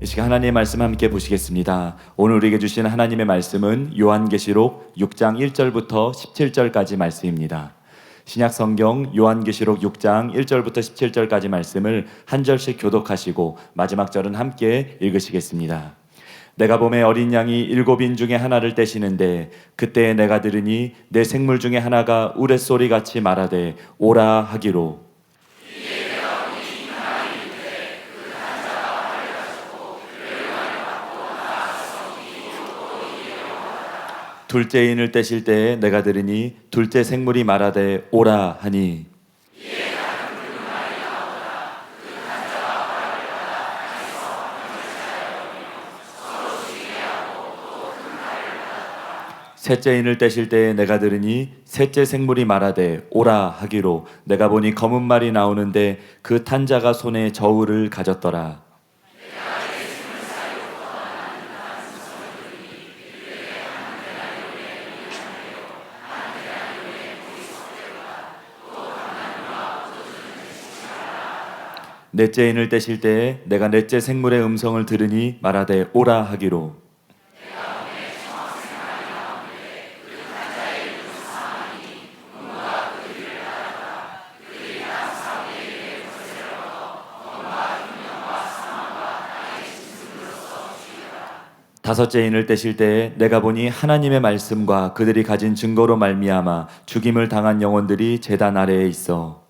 이 시간 하나님의 말씀 함께 보시겠습니다. 오늘 우리에게 주신 하나님의 말씀은 요한계시록 6장 1절부터 17절까지 말씀입니다. 신약성경 요한계시록 6장 1절부터 17절까지 말씀을 한 절씩 교독하시고 마지막 절은 함께 읽으시겠습니다. 내가 봄에 어린 양이 7인 중에 하나를 떼시는데 그때 내가 들으니 내 생물 중에 하나가 우레소리같이 말하되 오라 하기로 둘째 인을 떼실 때에 내가 들으니 둘째 생물이 말하되 오라 하니 셋째 인을 떼실 때에 내가 들으니 셋째 생물이 말하되 오라 하기로 내가 보니 검은 말이 나오는데 그 탄 자가 손에 저울을 가졌더라. 넷째 인을 떼실 때에 내가 넷째 생물의 음성을 들으니 말하되 오라 하기로 다섯째 인을 떼실 때에 내가 보니 하나님의 말씀과 그들이 가진 증거로 말미암아 죽임을 당한 영혼들이 제단 아래에 있어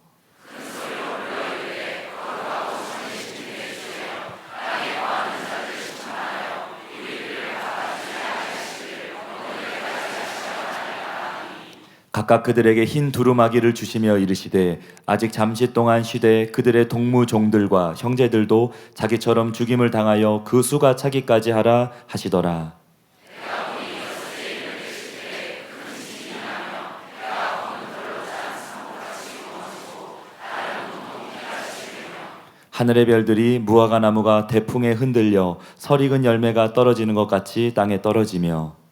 각각 그들에게 흰 두루마기를 주시며 이르시되 아직 잠시 동안 쉬되 그들의 동무 종들과 형제들도 자기처럼 죽임을 당하여 그 수가 차기까지 하라 하시더라. 하늘의 별들이 무화과 나무가 대풍에 흔들려 설익은 열매가 떨어지는 것 같이 땅에 떨어지며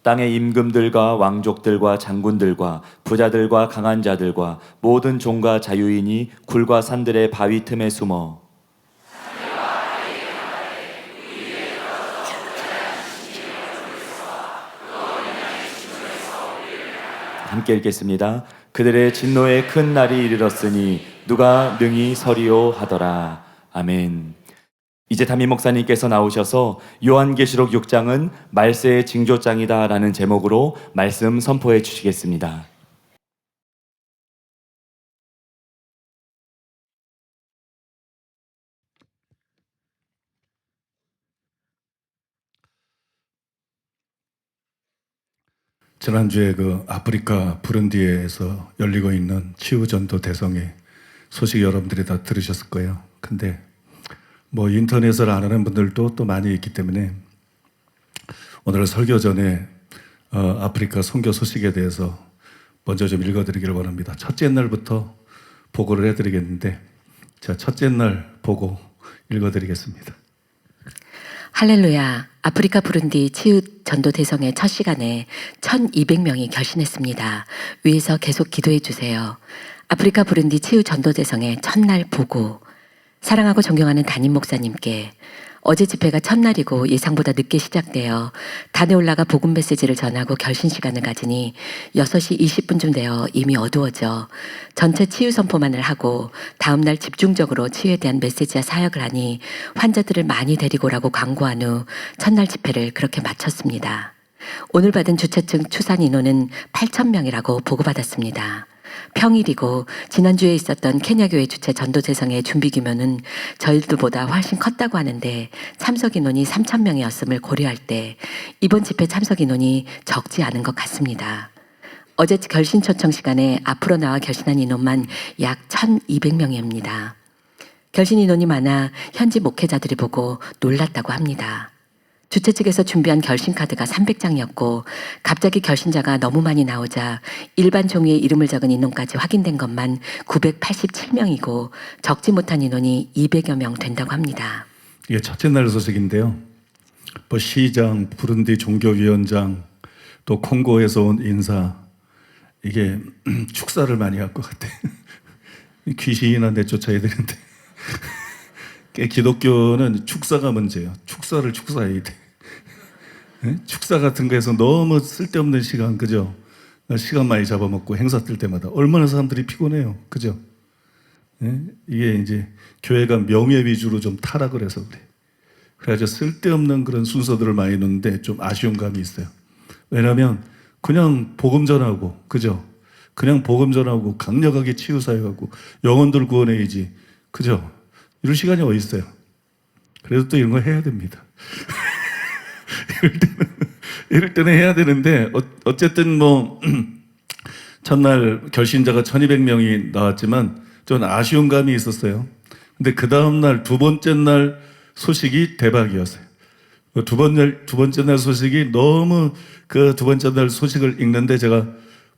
땅의 임금들과 왕족들과 장군들과 부자들과 강한 자들과 모든 종과 자유인이 굴과 산들의 바위 틈에 숨어 함께 읽겠습니다. 그들의 진노의 큰 날이 이르렀으니 누가 능히 서리요 하더라. 아멘. 이제 담임 목사님께서 나오셔서 요한계시록 6장은 말세의 징조장이다 라는 제목으로 말씀 선포해 주시겠습니다. 지난주에 그 아프리카 부룬디에서 열리고 있는 치유전도 대성회 소식 여러분들이 다 들으셨을 거예요. 근데 뭐 인터넷을 안 하는 분들도 또 많이 있기 때문에 오늘 설교 전에 아프리카 선교 소식에 대해서 먼저 좀 읽어드리기를 원합니다. 첫째 날부터 보고를 해드리겠는데 자, 첫째 날 보고 읽어드리겠습니다. 할렐루야. 아프리카 부룬디 치유 전도 대성의 첫 시간에 1200명이 결신했습니다. 위에서 계속 기도해 주세요. 아프리카 부룬디 치유 전도 대성의 첫날 보고 사랑하고 존경하는 담임 목사님께 어제 집회가 첫날이고 예상보다 늦게 시작되어 단에 올라가 복음 메시지를 전하고 결신 시간을 가지니 6시 20분쯤 되어 이미 어두워져 전체 치유 선포만을 하고 다음날 집중적으로 치유에 대한 메시지와 사역을 하니 환자들을 많이 데리고 오라고 광고한 후 첫날 집회를 그렇게 마쳤습니다. 오늘 받은 주최 측 추산 인원은 8,000명이라고 보고받았습니다. 평일이고 지난주에 있었던 케냐교회 주최 전도대성의 준비 규모는 저희들보다 훨씬 컸다고 하는데 참석 인원이 3,000명이었음을 고려할 때 이번 집회 참석 인원이 적지 않은 것 같습니다. 어제 결신 초청 시간에 앞으로 나와 결신한 인원만 약 1,200명입니다. 결신 인원이 많아 현지 목회자들이 보고 놀랐다고 합니다. 주최 측에서 준비한 결신 카드가 300장이었고 갑자기 결신자가 너무 많이 나오자 일반 종이에 이름을 적은 인원까지 확인된 것만 987명이고 적지 못한 인원이 200여 명 된다고 합니다. 이게 첫째 날 소식인데요. 뭐 시장, 부룬디 종교위원장, 또 콩고에서 온 인사 이게 축사를 많이 할 것 같아. 귀신이나 내쫓아야 되는데. 기독교는 축사가 문제예요. 축사를 축사해야 돼. 축사 같은 거에서 너무 쓸데없는 시간, 그죠? 시간 많이 잡아먹고 행사 뜰 때마다 얼마나 사람들이 피곤해요, 그죠? 이게 이제 교회가 명예 위주로 좀 타락을 해서 그래. 그래가지고 쓸데없는 그런 순서들을 많이 넣는데 좀 아쉬운 감이 있어요. 왜냐하면 그냥 복음 전하고, 그죠? 그냥 복음 전하고 강력하게 치유 사역하고 영혼들 구원해야지, 그죠? 이럴 시간이 어디 있어요? 그래도 또 이런 거 해야 됩니다. 이럴 때는 해야 되는데 어쨌든 뭐 첫날 결신자가 1200명이 나왔지만 좀 아쉬운 감이 있었어요. 근데 그 다음날 두 번째 날 소식이 대박이었어요. 두 번째 날 소식이 너무 그 두 번째 날 소식을 읽는데 제가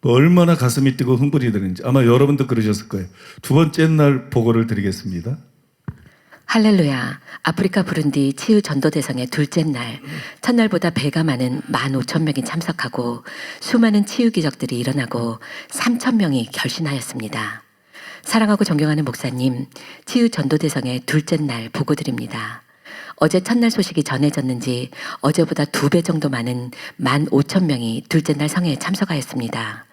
뭐 얼마나 가슴이 뛰고 흥분이 되는지 아마 여러분도 그러셨을 거예요. 두 번째 날 보고를 드리겠습니다. 할렐루야. 아프리카 부룬디 치유 전도 대성의 둘째 날, 첫날보다 배가 많은 15,000명이 참석하고 수많은 치유 기적들이 일어나고 3,000명이 결신하였습니다. 사랑하고 존경하는 목사님, 치유 전도 대성의 둘째 날 보고 드립니다. 어제 첫날 소식이 전해졌는지 어제보다 2배 정도 많은 15,000명이 둘째 날 성회에 참석하였습니다.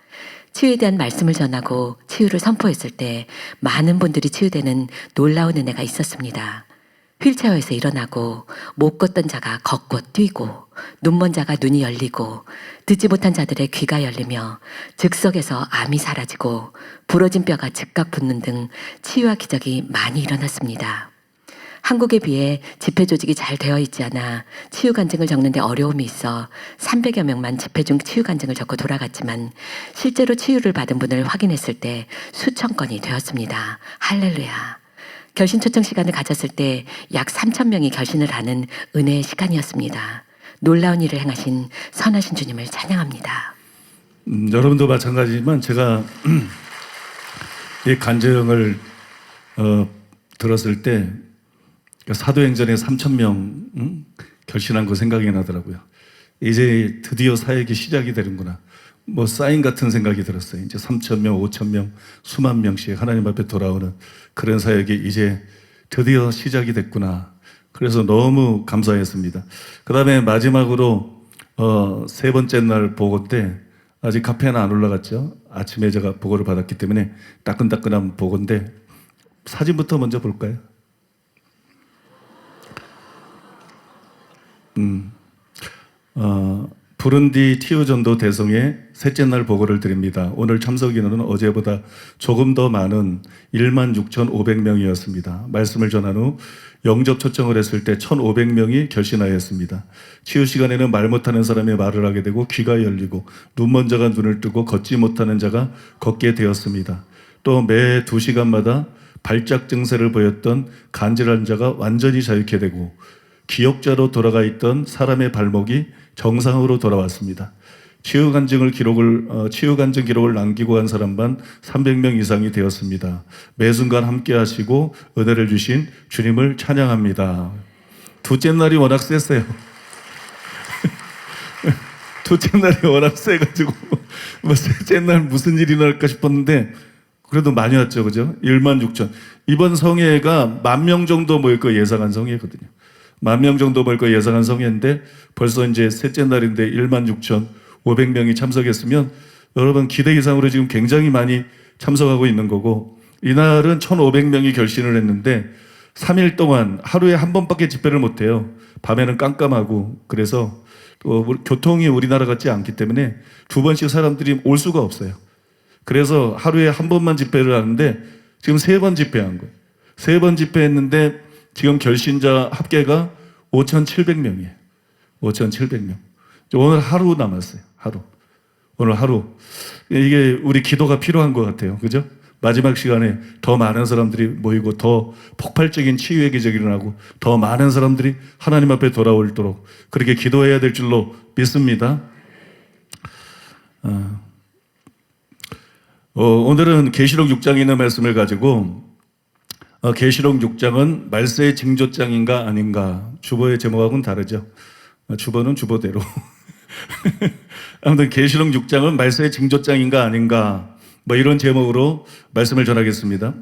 치유에 대한 말씀을 전하고 치유를 선포했을 때 많은 분들이 치유되는 놀라운 은혜가 있었습니다. 휠체어에서 일어나고 못 걷던 자가 걷고 뛰고 눈먼 자가 눈이 열리고 듣지 못한 자들의 귀가 열리며 즉석에서 암이 사라지고 부러진 뼈가 즉각 붙는 등 치유와 기적이 많이 일어났습니다. 한국에 비해 집회 조직이 잘 되어 있지 않아 치유 간증을 적는데 어려움이 있어 300여 명만 집회 중 치유 간증을 적고 돌아갔지만 실제로 치유를 받은 분을 확인했을 때 수천 건이 되었습니다. 할렐루야. 결신 초청 시간을 가졌을 때 약 3,000명이 결신을 하는 은혜의 시간이었습니다. 놀라운 일을 행하신 선하신 주님을 찬양합니다. 여러분도 마찬가지지만 제가 이 간증을 들었을 때 사도행전에 3,000명 결신한 거 생각이 나더라고요. 이제 드디어 사역이 시작이 되는구나. 뭐 사인 같은 생각이 들었어요. 이제 3,000명, 5,000명, 수만 명씩 하나님 앞에 돌아오는 그런 사역이 이제 드디어 시작이 됐구나. 그래서 너무 감사했습니다. 그 다음에 마지막으로 세 번째 날 보고 때 아직 카페는 안 올라갔죠. 아침에 제가 보고를 받았기 때문에 따끈따끈한 보고인데 사진부터 먼저 볼까요? 부룬디 치유 전도 대성의 셋째 날 보고를 드립니다. 오늘 참석 인원은 어제보다 조금 더 많은 16,500명이었습니다. 말씀을 전한 후 영접 초청을 했을 때 1,500명이 결신하였습니다. 치유 시간에는 말 못하는 사람이 말을 하게 되고 귀가 열리고 눈먼 자가 눈을 뜨고 걷지 못하는 자가 걷게 되었습니다. 또 매 2시간마다 발작 증세를 보였던 간질환 자가 완전히 자유케 되고 기역자로 돌아가 있던 사람의 발목이 정상으로 돌아왔습니다. 치유 간증 기록을 남기고 간 사람만 300명 이상이 되었습니다. 매 순간 함께 하시고 은혜를 주신 주님을 찬양합니다. 둘째 날이 워낙 셌어요. 둘째 날이 워낙 세가지고 뭐 셋째 날 무슨 일이 날까 싶었는데 그래도 많이 왔죠, 그죠? 16,000. 이번 성회가 10,000명 정도 모일 거 예상한 성회거든요. 10,000명 정도 모일 거 예상한 성회인데 벌써 이제 셋째 날인데 16,500명이 참석했으면 여러분 기대 이상으로 지금 굉장히 많이 참석하고 있는 거고 이날은 1,500명이 결신을 했는데 3일 동안 하루에 한 번밖에 집회를 못 해요. 밤에는 깜깜하고 그래서 또 교통이 우리나라 같지 않기 때문에 2번씩 사람들이 올 수가 없어요. 그래서 하루에 한 번만 집회를 하는데 지금 3번 집회한 거예요. 3번 집회했는데 지금 결신자 합계가 5,700명이에요. 5,700명. 오늘 하루 남았어요. 오늘 하루. 이게 우리 기도가 필요한 것 같아요. 그죠? 마지막 시간에 더 많은 사람들이 모이고 더 폭발적인 치유의 기적이 일어나고 더 많은 사람들이 하나님 앞에 돌아오도록 그렇게 기도해야 될 줄로 믿습니다. 오늘은 계시록 6장에 있는 말씀을 가지고 계시록 6장은 말세의 징조장인가 아닌가 주보의 제목하고는 다르죠. 주보는 주보대로 아무튼 계시록 6장은 말세의 징조장인가 아닌가 뭐 이런 제목으로 말씀을 전하겠습니다.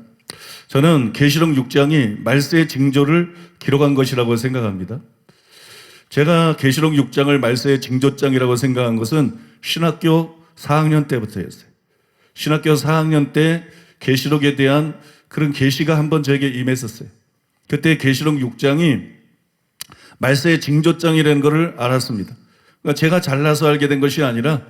저는 계시록 6장이 말세의 징조를 기록한 것이라고 생각합니다. 제가 계시록 6장을 말세의 징조장이라고 생각한 것은 신학교 4학년 때부터였어요. 신학교 4학년 때 계시록에 대한 그런 계시가 한번 저에게 임했었어요. 그때 계시록 6장이 말세의 징조장이라는 것을 알았습니다. 그러니까 제가 잘나서 알게 된 것이 아니라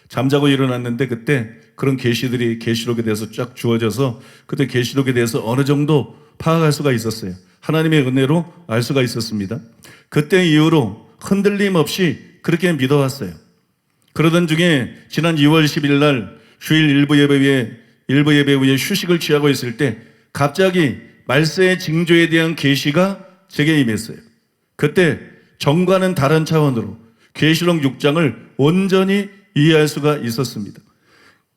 잠자고 일어났는데 그때 그런 계시들이 계시록에 대해서 쫙 주어져서 그때 계시록에 대해서 어느 정도 파악할 수가 있었어요. 하나님의 은혜로 알 수가 있었습니다. 그때 이후로 흔들림 없이 그렇게 믿어왔어요. 그러던 중에 지난 2월 10일 날 주일 일부 예배 후에 휴식을 취하고 있을 때 갑자기 말세의 징조에 대한 계시가 제게 임했어요. 그때 정과는 다른 차원으로 계시록 6장을 온전히 이해할 수가 있었습니다.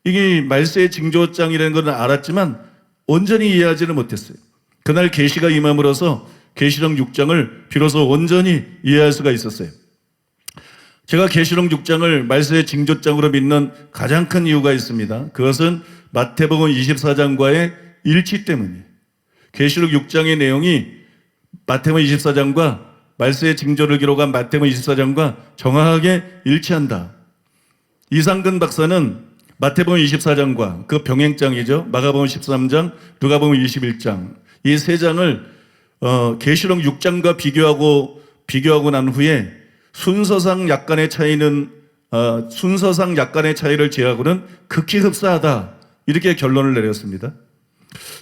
이게 말세의 징조장이라는 것은 알았지만 온전히 이해하지는 못했어요. 그날 계시가 임함으로써 계시록 6장을 비로소 온전히 이해할 수가 있었어요. 제가 계시록 6장을 말세의 징조장으로 믿는 가장 큰 이유가 있습니다. 그것은 마태복음 24장과의 일치 때문이에요. 계시록 6장의 내용이 마태복음 24장과 말세의 징조를 기록한 마태복음 24장과 정확하게 일치한다. 이상근 박사는 마태복음 24장과 그 병행장이죠. 마가복음 13장, 누가복음 21장 이 세 장을 계시록 6장과 비교하고 난 후에 순서상 약간의 차이를 제하고는 극히 흡사하다 이렇게 결론을 내렸습니다.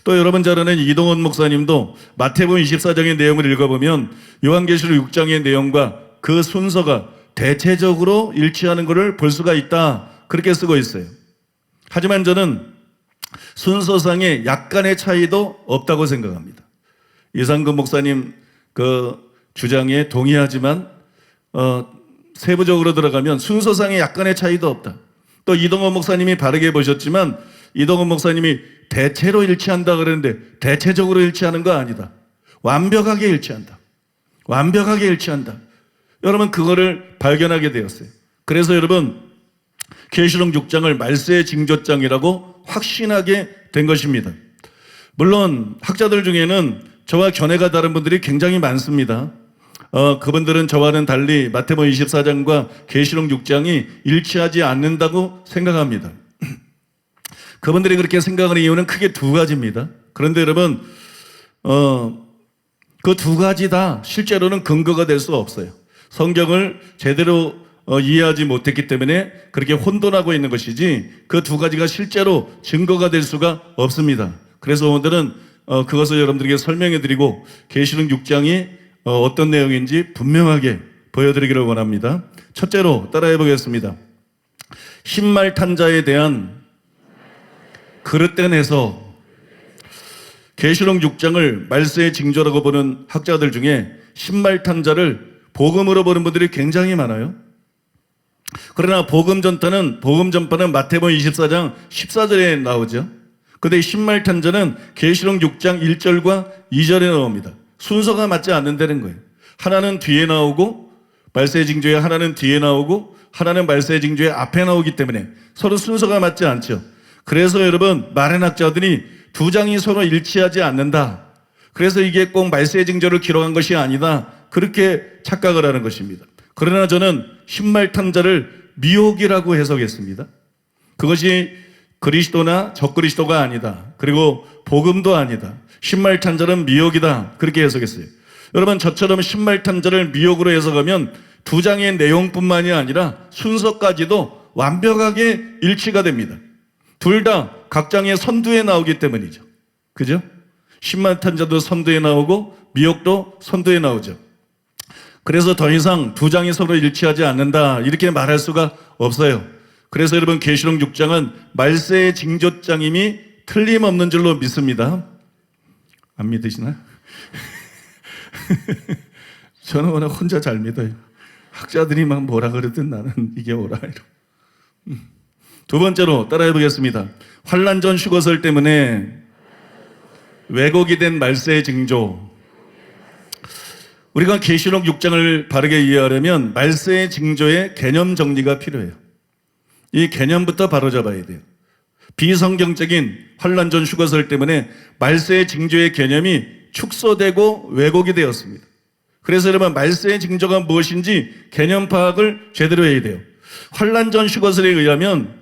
또 여러분 잘 아는 이동원 목사님도 마태복음 24장의 내용을 읽어보면 요한계시록 6장의 내용과 그 순서가 대체적으로 일치하는 것을 볼 수가 있다 그렇게 쓰고 있어요. 하지만 저는 순서상의 약간의 차이도 없다고 생각합니다. 이상근 목사님 그 주장에 동의하지만 세부적으로 들어가면 순서상의 약간의 차이도 없다. 또 이동원 목사님이 바르게 보셨지만 이동원 목사님이 대체로 일치한다 그랬는데 대체적으로 일치하는 거 아니다. 완벽하게 일치한다. 완벽하게 일치한다. 여러분 그거를 발견하게 되었어요. 그래서 여러분 계시록 6장을 말세의 징조장이라고 확신하게 된 것입니다. 물론 학자들 중에는 저와 견해가 다른 분들이 굉장히 많습니다. 그분들은 저와는 달리 마태복음 24장과 계시록 6장이 일치하지 않는다고 생각합니다. 그분들이 그렇게 생각하는 이유는 크게 두 가지입니다. 그런데 여러분 그 두 가지 다 실제로는 근거가 될 수 없어요. 성경을 제대로 이해하지 못했기 때문에 그렇게 혼돈하고 있는 것이지 그 두 가지가 실제로 증거가 될 수가 없습니다. 그래서 오늘은 그것을 여러분들에게 설명해 드리고 계시록 6장이 어떤 내용인지 분명하게 보여드리기를 원합니다. 첫째로 따라해 보겠습니다. 신말 탄자에 대한 그릇된 해석. 계시록 6장을 말세의 징조라고 보는 학자들 중에 신말 탄자를 복음으로 보는 분들이 굉장히 많아요. 그러나 복음 전파는 마태복음 24장 14절에 나오죠. 그런데 신말 탄자는 계시록 6장 1절과 2절에 나옵니다. 순서가 맞지 않는다는 거예요. 하나는 뒤에 나오고 말세의 징조에 하나는 뒤에 나오고 하나는 말세의 징조에 앞에 나오기 때문에 서로 순서가 맞지 않죠. 그래서 여러분 마련학자들이 두 장이 서로 일치하지 않는다. 그래서 이게 꼭 말세의 징조를 기록한 것이 아니다. 그렇게 착각을 하는 것입니다. 그러나 저는 신말탄자를 미혹이라고 해석했습니다. 그것이 그리스도나 적그리스도가 아니다. 그리고 복음도 아니다. 신말탄자는 미혹이다. 그렇게 해석했어요. 여러분 저처럼 신말탄자를 미혹으로 해석하면 두 장의 내용뿐만이 아니라 순서까지도 완벽하게 일치가 됩니다. 둘 다 각 장의 선두에 나오기 때문이죠. 그죠? 신말탄자도 선두에 나오고 미혹도 선두에 나오죠. 그래서 더 이상 두 장이 서로 일치하지 않는다 이렇게 말할 수가 없어요. 그래서 여러분 계시록 6장은 말세의 징조장임이 틀림없는 줄로 믿습니다. 안 믿으시나? 저는 워낙 혼자 잘 믿어요. 학자들이 막 뭐라 그러든 나는 이게 옳아. 두 번째로 따라해 보겠습니다. 환란 전 휴거설 때문에 왜곡이 된 말세의 징조. 우리가 계시록 6장을 바르게 이해하려면 말세의 징조의 개념 정리가 필요해요. 이 개념부터 바로잡아야 돼요. 비성경적인 환란 전 휴거설 때문에 말세의 징조의 개념이 축소되고 왜곡이 되었습니다. 그래서 여러분 말세의 징조가 무엇인지 개념 파악을 제대로 해야 돼요. 환란 전 휴거설에 의하면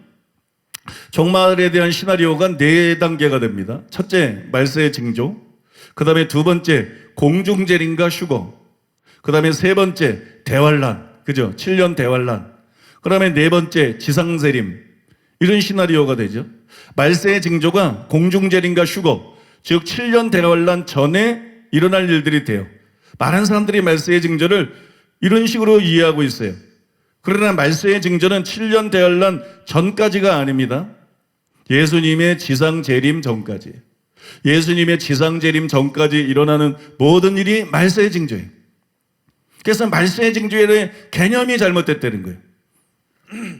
종말에 대한 시나리오가 4단계가 됩니다. 첫째, 말세의 징조. 그 다음에 두 번째, 공중재림과 휴거. 그 다음에 세 번째, 대환란. 그죠? 7년 대환란. 그 다음에 네 번째, 지상재림. 이런 시나리오가 되죠. 말세의 징조가 공중재림과 휴거, 즉 7년 대환란 전에 일어날 일들이 돼요. 많은 사람들이 말세의 징조를 이런 식으로 이해하고 있어요. 그러나 말세의 징조는 7년 대환란 전까지가 아닙니다. 예수님의 지상재림 전까지. 예수님의 지상재림 전까지 일어나는 모든 일이 말세의 징조예요. 그래서 말세의 징조에 대해 개념이 잘못됐다는 거예요.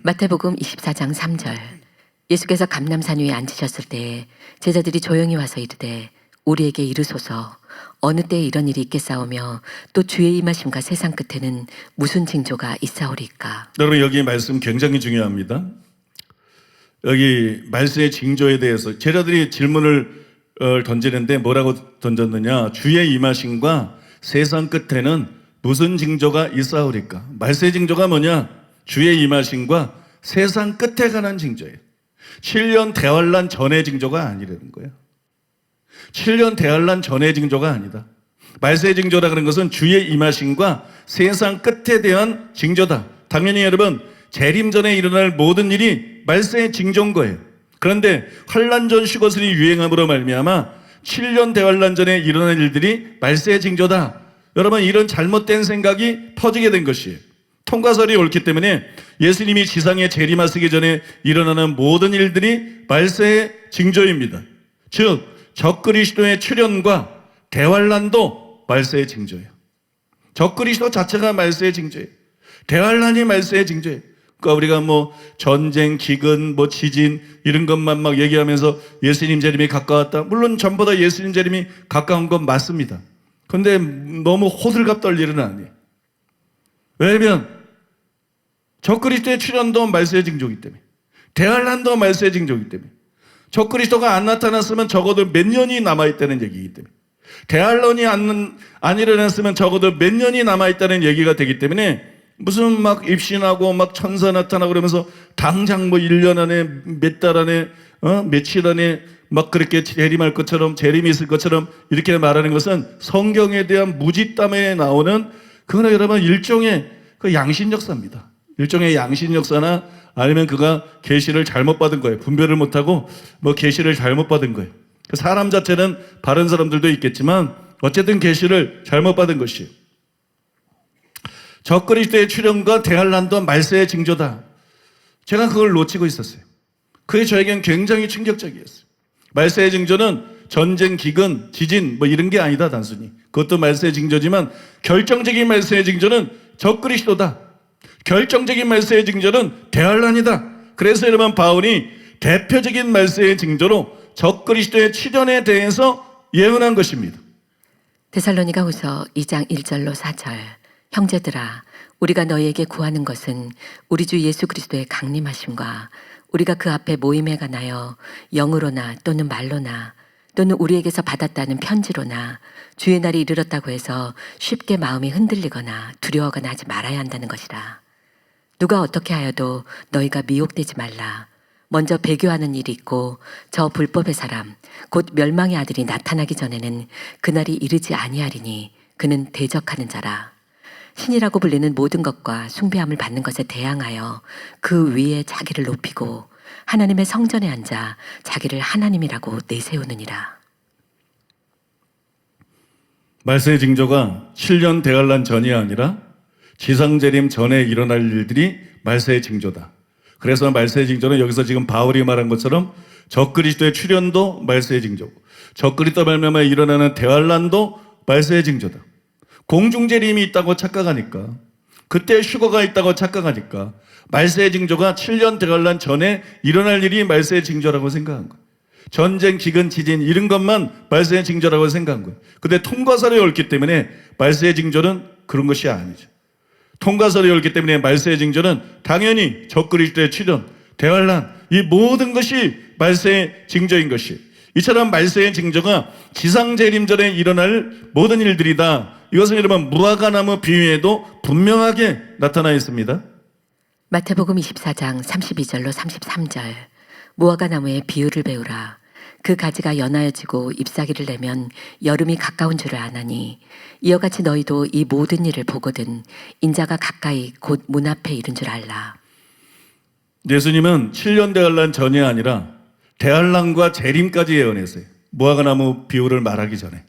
마태복음 24장 3절. 예수께서 감람산 위에 앉으셨을 때에 제자들이 조용히 와서 이르되 우리에게 이르소서 어느 때에 이런 일이 있겠사오며 또 주의 임하심과 세상 끝에는 무슨 징조가 있사오리까. 여러분 여기 말씀 굉장히 중요합니다. 여기 말세의 징조에 대해서 제자들이 질문을 던지는데 뭐라고 던졌느냐. 주의 임하심과 세상 끝에는 무슨 징조가 있사오리까. 말세의 징조가 뭐냐. 주의 임하심과 세상 끝에 관한 징조예요. 7년 대환란 전의 징조가 아니라는 거예요. 7년 대환란 전의 징조가 아니다. 말세의 징조라 그런 것은 주의 임하심과 세상 끝에 대한 징조다. 당연히 여러분 재림 전에 일어날 모든 일이 말세의 징조인 거예요. 그런데 환란 전 휴거설이 유행함으로 말미암아 7년 대환란 전에 일어날 일들이 말세의 징조다. 여러분 이런 잘못된 생각이 퍼지게 된 것이에요. 통과설이 옳기 때문에 예수님이 지상에 재림하시기 전에 일어나는 모든 일들이 말세의 징조입니다. 즉 적그리스도의 출현과 대환란도 말세의 징조예요. 적그리스도 자체가 말세의 징조예요. 대환란이 말세의 징조예요. 그러니까 우리가 뭐 전쟁, 기근, 뭐 지진 이런 것만 막 얘기하면서 예수님 재림이 가까웠다. 물론 전부 다 예수님 재림이 가까운 건 맞습니다. 그런데 너무 호들갑 떨 일은 아니에요. 왜냐하면 적그리스도의 출현도 말세의 징조이기 때문에, 대환란도 말세의 징조이기 때문에, 적그리스도가 안 나타났으면 적어도 몇 년이 남아있다는 얘기이기 때문에, 대환란이 안 일어났으면 적어도 몇 년이 남아있다는 얘기가 되기 때문에 무슨 막 입신하고 막 천사 나타나고 그러면서 당장 뭐 1년 안에 몇 달 안에 며칠 안에 막 그렇게 재림할 것처럼 재림이 있을 것처럼 이렇게 말하는 것은 성경에 대한 무지담에 나오는 그거는 여러분 일종의 그 양신 역사입니다. 일종의 양신 역사나 아니면 그가 계시를 잘못 받은 거예요. 분별을 못하고 뭐 계시를 잘못 받은 거예요. 사람 자체는 바른 사람들도 있겠지만 어쨌든 계시를 잘못 받은 것이에요. 적그리스도의 출현과 대환란도 말세의 징조다. 제가 그걸 놓치고 있었어요. 그게 저에겐 굉장히 충격적이었어요. 말세의 징조는 전쟁, 기근, 지진 뭐 이런 게 아니다 단순히. 그것도 말세의 징조지만 결정적인 말세의 징조는 적그리스도다. 결정적인 말세의 징조는 대환란이다. 그래서 여러분 바울이 대표적인 말세의 징조로 적그리스도의 출현에 대해서 예언한 것입니다. 데살로니가 후서 2장 1절로 4절. 형제들아 우리가 너희에게 구하는 것은 우리 주 예수 그리스도의 강림하심과 우리가 그 앞에 모임에 관하여 영으로나 또는 말로나 또는 우리에게서 받았다는 편지로나 주의 날이 이르렀다고 해서 쉽게 마음이 흔들리거나 두려워하거나 하지 말아야 한다는 것이라. 누가 어떻게 하여도 너희가 미혹되지 말라. 먼저 배교하는 일이 있고 저 불법의 사람 곧 멸망의 아들이 나타나기 전에는 그날이 이르지 아니하리니 그는 대적하는 자라. 신이라고 불리는 모든 것과 숭배함을 받는 것에 대항하여 그 위에 자기를 높이고 하나님의 성전에 앉아 자기를 하나님이라고 내세우느니라. 말세의 징조가 7년 대환란 전이 아니라 지상재림 전에 일어날 일들이 말세의 징조다. 그래서 말세의 징조는 여기서 지금 바울이 말한 것처럼 적그리스도의 출현도 말세의 징조고 적그리스도 말미암아 일어나는 대환란도 말세의 징조다. 공중재림이 있다고 착각하니까 그때 휴거가 있다고 착각하니까 말세의 징조가 7년 대환란 전에 일어날 일이 말세의 징조라고 생각한 거예요. 전쟁, 기근, 지진 이런 것만 말세의 징조라고 생각한 거예요. 근데 통과설이 옳기 때문에 말세의 징조는 그런 것이 아니죠. 통과설이 옳기 때문에 말세의 징조는 당연히 적그리스도의 출현, 대환란 이 모든 것이 말세의 징조인 것이. 이처럼 말세의 징조가 지상 재림 전에 일어날 모든 일들이다. 이것은 여러분 무화과나무 비유에도 분명하게 나타나 있습니다. 마태복음 24장 32절로 33절. 무화과나무의 비유를 배우라. 그 가지가 연하여지고 잎사귀를 내면 여름이 가까운 줄을 아나니 이와 같이 너희도 이 모든 일을 보거든 인자가 가까이 곧 문 앞에 이른 줄 알라. 예수님은 7년 대환란 전이 아니라 대환란과 재림까지 예언했어요. 무화과나무 비유를 말하기 전에.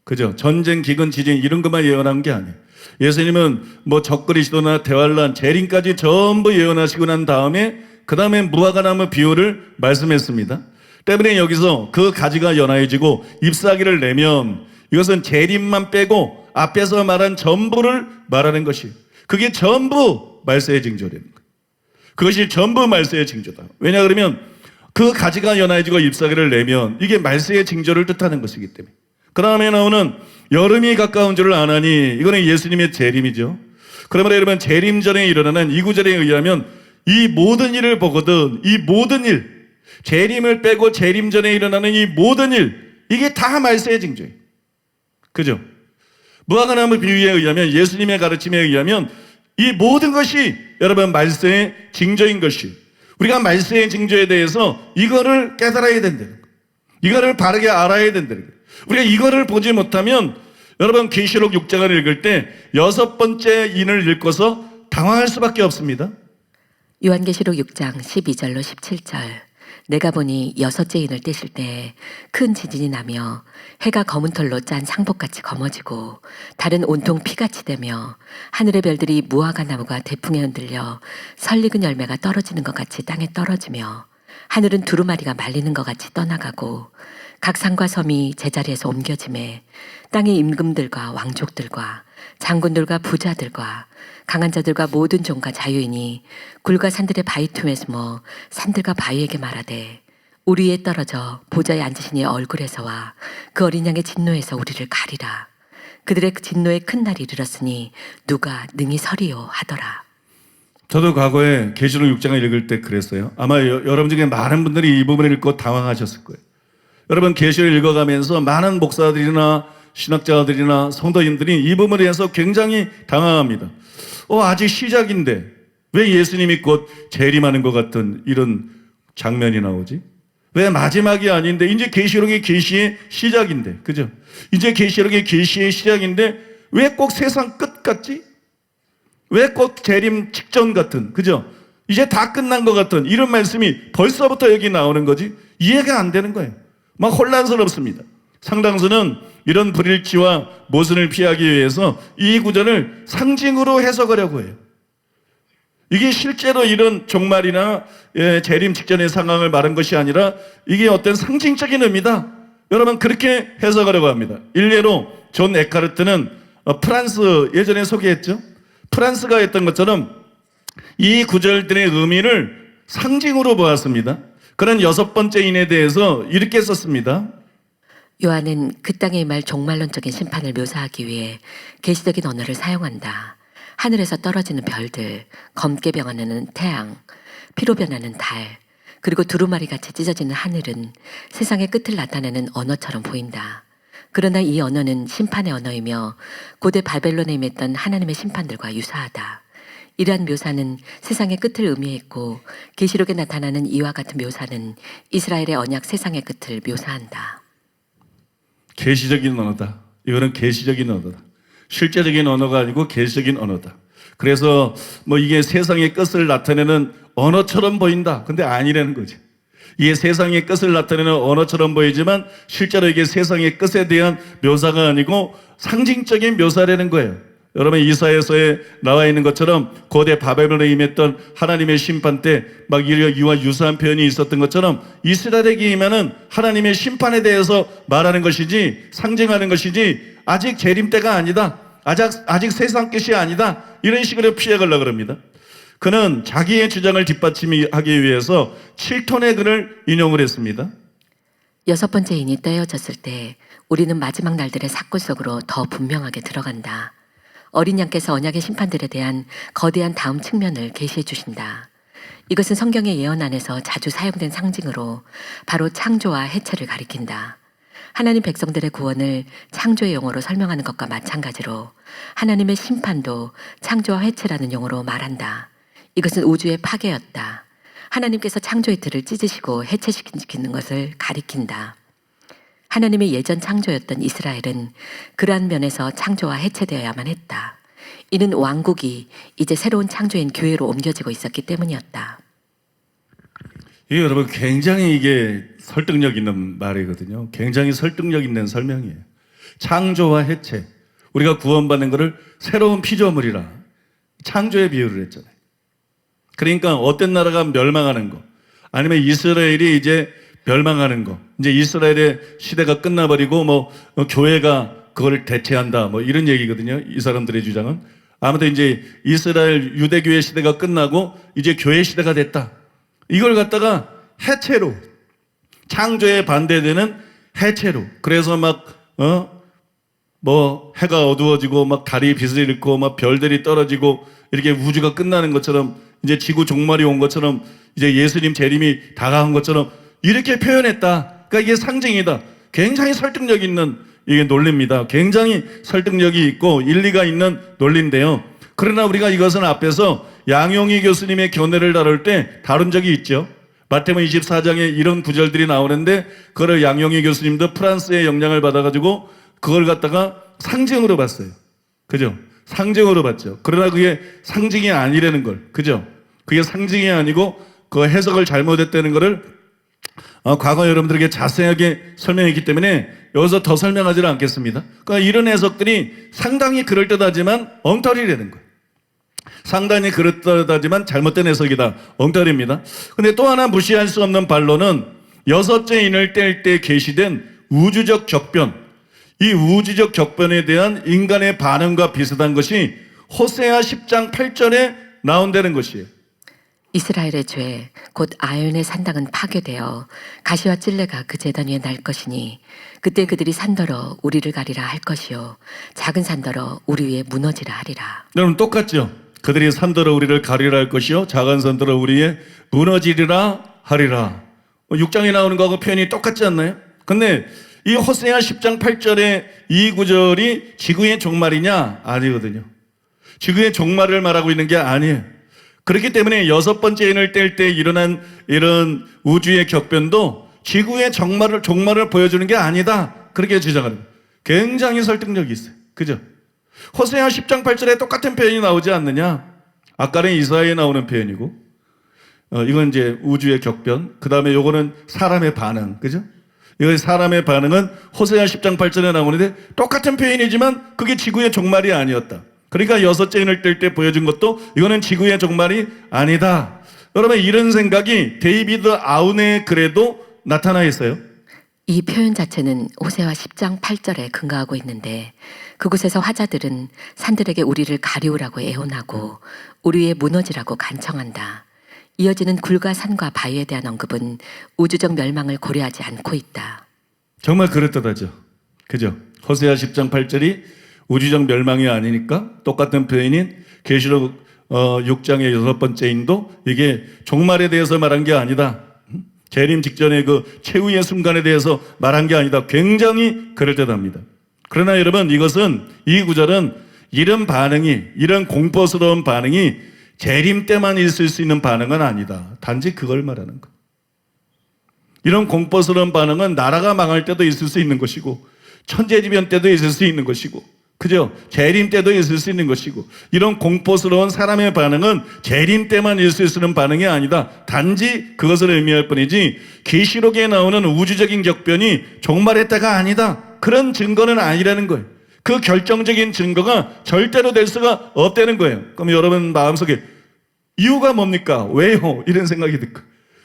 그죠? 전쟁, 기근, 지진 이런 것만 예언한 게 아니에요. 예수님은 뭐 적그리스도나 대환란, 재림까지 전부 예언하시고 난 다음에 그 다음에 무화과나무 비유를 말씀했습니다. 때문에 여기서 그 가지가 연하여지고 잎사귀를 내면 이것은 재림만 빼고 앞에서 말한 전부를 말하는 것이 그게 전부 말세의 징조라는 거예요. 그것이 전부 말세의 징조다. 왜냐 그러면 그 가지가 연하여지고 잎사귀를 내면 이게 말세의 징조를 뜻하는 것이기 때문에. 그 다음에 나오는 여름이 가까운 줄을 아나니 이거는 예수님의 재림이죠. 그러면 여러분 재림 전에 일어나는 이 구절에 의하면 이 모든 일을 보거든 이 모든 일 재림을 빼고 재림 전에 일어나는 이 모든 일 이게 다 말세의 징조예요. 그죠? 무화과나무 비유에 의하면 예수님의 가르침에 의하면 이 모든 것이 여러분 말세의 징조인 것이 우리가 말세의 징조에 대해서 이거를 깨달아야 된다는 거예요. 이거를 바르게 알아야 된다는 거예요. 우리가 이거를 보지 못하면 여러분 계시록 6장을 읽을 때 6번째 인을 읽고서 당황할 수밖에 없습니다. 요한계시록 6장 12절로 17절. 내가 보니 6째 인을 떼실 때 큰 지진이 나며 해가 검은 털로 짠 상복같이 검어지고 달은 온통 피같이 되며 하늘의 별들이 무화과나무가 대풍에 흔들려 설익은 열매가 떨어지는 것 같이 땅에 떨어지며 하늘은 두루마리가 말리는 것 같이 떠나가고 각 산과 섬이 제자리에서 옮겨지매 땅의 임금들과 왕족들과 장군들과 부자들과 강한 자들과 모든 종과 자유인이 굴과 산들의 바위 틈에 숨어 산들과 바위에게 말하되 우리 위에 떨어져 보좌에 앉으신 이의 얼굴에서와 그 어린 양의 진노에서 우리를 가리라. 그들의 진노의 큰 날이 이르렀으니 누가 능히 서리요 하더라. 저도 과거에 계시록 6장을 읽을 때 그랬어요. 아마 여러분 중에 많은 분들이 이 부분을 읽고 당황하셨을 거예요. 여러분 계시를 읽어가면서 많은 목사들이나 신학자들이나 성도님들이 이 부분에 대해서 굉장히 당황합니다. 아직 시작인데 왜 예수님이 곧 재림하는 것 같은 이런 장면이 나오지? 왜 마지막이 아닌데 이제 계시록의 계시의 시작인데 그죠? 이제 계시록의 계시의 시작인데 왜 꼭 세상 끝 같지? 왜 꼭 재림 직전 같은 그죠? 이제 다 끝난 것 같은 이런 말씀이 벌써부터 여기 나오는 거지? 이해가 안 되는 거예요. 막 혼란스럽습니다. 상당수는 이런 불일치와 모순을 피하기 위해서 이 구절을 상징으로 해석하려고 해요. 이게 실제로 이런 종말이나 재림 직전의 상황을 말한 것이 아니라 이게 어떤 상징적인 의미다. 여러분 그렇게 해석하려고 합니다. 일례로 존 에카르트는 프랑스 예전에 소개했죠. 프랑스가 했던 것처럼 이 구절들의 의미를 상징으로 보았습니다. 그런 6번째 인에 대해서 이렇게 썼습니다. 요한은 그 땅에 임할 종말론적인 심판을 묘사하기 위해 계시적인 언어를 사용한다. 하늘에서 떨어지는 별들, 검게 변하는 태양, 피로 변하는 달, 그리고 두루마리 같이 찢어지는 하늘은 세상의 끝을 나타내는 언어처럼 보인다. 그러나 이 언어는 심판의 언어이며 고대 바벨론에 임했던 하나님의 심판들과 유사하다. 이러한 묘사는 세상의 끝을 의미했고 계시록에 나타나는 이와 같은 묘사는 이스라엘의 언약 세상의 끝을 묘사한다. 계시적인 언어다. 이거는 계시적인 언어다. 실제적인 언어가 아니고 계시적인 언어다. 그래서 뭐 이게 세상의 끝을 나타내는 언어처럼 보인다. 근데 아니라는 거죠. 이게 세상의 끝을 나타내는 언어처럼 보이지만 실제로 이게 세상의 끝에 대한 묘사가 아니고 상징적인 묘사라는 거예요. 여러분 이사야서에 나와 있는 것처럼 고대 바벨론에 임했던 하나님의 심판 때 막 이와 유사한 표현이 있었던 것처럼 이스라엘에게 임하는 하나님의 심판에 대해서 말하는 것이지 상징하는 것이지 아직 재림 때가 아니다. 아직 세상 끝이 아니다. 이런 식으로 피해가려고 합니다. 그는 자기의 주장을 뒷받침하기 위해서 7톤의 글을 인용을 했습니다. 여섯 번째 인이 떼어졌을 때 우리는 마지막 날들의 사건 속으로 더 분명하게 들어간다. 어린 양께서 언약의 심판들에 대한 거대한 다음 측면을 계시해 주신다. 이것은 성경의 예언 안에서 자주 사용된 상징으로 바로 창조와 해체를 가리킨다. 하나님 백성들의 구원을 창조의 용어로 설명하는 것과 마찬가지로 하나님의 심판도 창조와 해체라는 용어로 말한다. 이것은 우주의 파괴였다. 하나님께서 창조의 틀을 찢으시고 해체시키는 것을 가리킨다. 하나님의 예전 창조였던 이스라엘은 그러한 면에서 창조와 해체되어야만 했다. 이는 왕국이 이제 새로운 창조인 교회로 옮겨지고 있었기 때문이었다. 이게 여러분 굉장히 이게 설득력 있는 말이거든요. 굉장히 설득력 있는 설명이에요. 창조와 해체. 우리가 구원받는 것을 새로운 피조물이라 창조에 비유를 했잖아요. 그러니까 어떤 나라가 멸망하는 거, 아니면 이스라엘이 이제 멸망하는 거, 이제 이스라엘의 시대가 끝나버리고 교회가 그걸 대체한다, 이런 얘기거든요. 이 사람들의 주장은. 아무튼 이제 이스라엘 유대교회 시대가 끝나고 이제 교회 시대가 됐다. 이걸 갖다가 해체로, 창조에 반대되는 해체로. 그래서 해가 어두워지고 달이 빛을 잃고 별들이 떨어지고 이렇게 우주가 끝나는 것처럼, 이제 지구 종말이 온 것처럼, 이제 예수님 재림이 다가온 것처럼 이렇게 표현했다. 그러니까 이게 상징이다. 굉장히 설득력 있는 이게 논리입니다. 굉장히 설득력이 있고 일리가 있는 논리인데요. 그러나 우리가 이것은 앞에서 양용희 교수님의 견해를 다룰 때 다룬 적이 있죠. 마태복음 24장에 이런 구절들이 나오는데 그걸 양용희 교수님도 프랑스의 영향을 받아가지고 그걸 갖다가 상징으로 봤어요. 그죠? 상징으로 봤죠. 그러나 그게 상징이 아니라는 걸. 그죠? 그게 상징이 아니고 그 해석을 잘못했다는 거를 과거 여러분들에게 자세하게 설명했기 때문에 여기서 더 설명하지는 않겠습니다. 그러니까 이런 해석들이 상당히 그럴듯하지만 엉터리라는 거예요. 상당히 그럴듯하지만 잘못된 해석이다. 엉터리입니다. 근데 또 하나 무시할 수 없는 반론은 여섯째 인을 뗄 때 계시된 우주적 격변, 이 우주적 격변에 대한 인간의 반응과 비슷한 것이 호세아 10장 8절에 나온다는 것이에요. 이스라엘의 죄, 곧 아연의 산당은 파괴되어 가시와 찔레가 그 제단 위에 날 것이니 그때 그들이 산더러 우리를 가리라 할 것이요 작은 산더러 우리 위에 무너지라 하리라. 여러분 똑같죠? 그들이 산더러 우리를 가리라 할 것이요 작은 산더러 우리 위에 무너지리라 하리라. 6장에 나오는 거하고 표현이 똑같지 않나요? 근데 이 호세아 10장 8절의 이 구절이 지구의 종말이냐? 아니거든요. 지구의 종말을 말하고 있는 게 아니에요. 그렇기 때문에 여섯 번째 인을 뗄 때 일어난 이런 우주의 격변도 지구의 종말을 보여주는 게 아니다. 그렇게 주장하는 거예요. 굉장히 설득력이 있어요. 그죠? 호세아 10장 8절에 똑같은 표현이 나오지 않느냐? 아까는 이사야에 나오는 표현이고, 이건 이제 우주의 격변. 그 다음에 요거는 사람의 반응. 그죠? 이거 사람의 반응은 호세아 10장 8절에 나오는데 똑같은 표현이지만 그게 지구의 종말이 아니었다. 그러니까 여섯째 인을 뗄 때 보여준 것도 이거는 지구의 종말이 아니다. 여러분 이런 생각이 데이비드 아운의 글에도 나타나 있어요. 이 표현 자체는 호세아 10장 8절에 근거하고 있는데 그곳에서 화자들은 산들에게 우리를 가리우라고 애원하고 우리 위에 무너지라고 간청한다. 이어지는 굴과 산과 바위에 대한 언급은 우주적 멸망을 고려하지 않고 있다. 정말 그럴듯하죠. 그죠? 호세아 10장 8절이 우주적 멸망이 아니니까 똑같은 표현인 계시록 6장의 여섯 번째 인도 이게 종말에 대해서 말한 게 아니다. 재림 직전의 그 최후의 순간에 대해서 말한 게 아니다. 굉장히 그럴듯합니다. 그러나 여러분 이것은 이 구절은 이런 반응이 이런 공포스러운 반응이 재림 때만 있을 수 있는 반응은 아니다. 단지 그걸 말하는 거. 이런 공포스러운 반응은 나라가 망할 때도 있을 수 있는 것이고 천재지변 때도 있을 수 있는 것이고 그죠? 재림 때도 있을 수 있는 것이고 이런 공포스러운 사람의 반응은 재림 때만 있을 수 있는 반응이 아니다. 단지 그것을 의미할 뿐이지 계시록에 나오는 우주적인 격변이 종말했다가 아니다. 그런 증거는 아니라는 거예요. 그 결정적인 증거가 절대로 될 수가 없다는 거예요. 그럼 여러분 마음속에 이유가 뭡니까? 왜요? 이런 생각이 들까?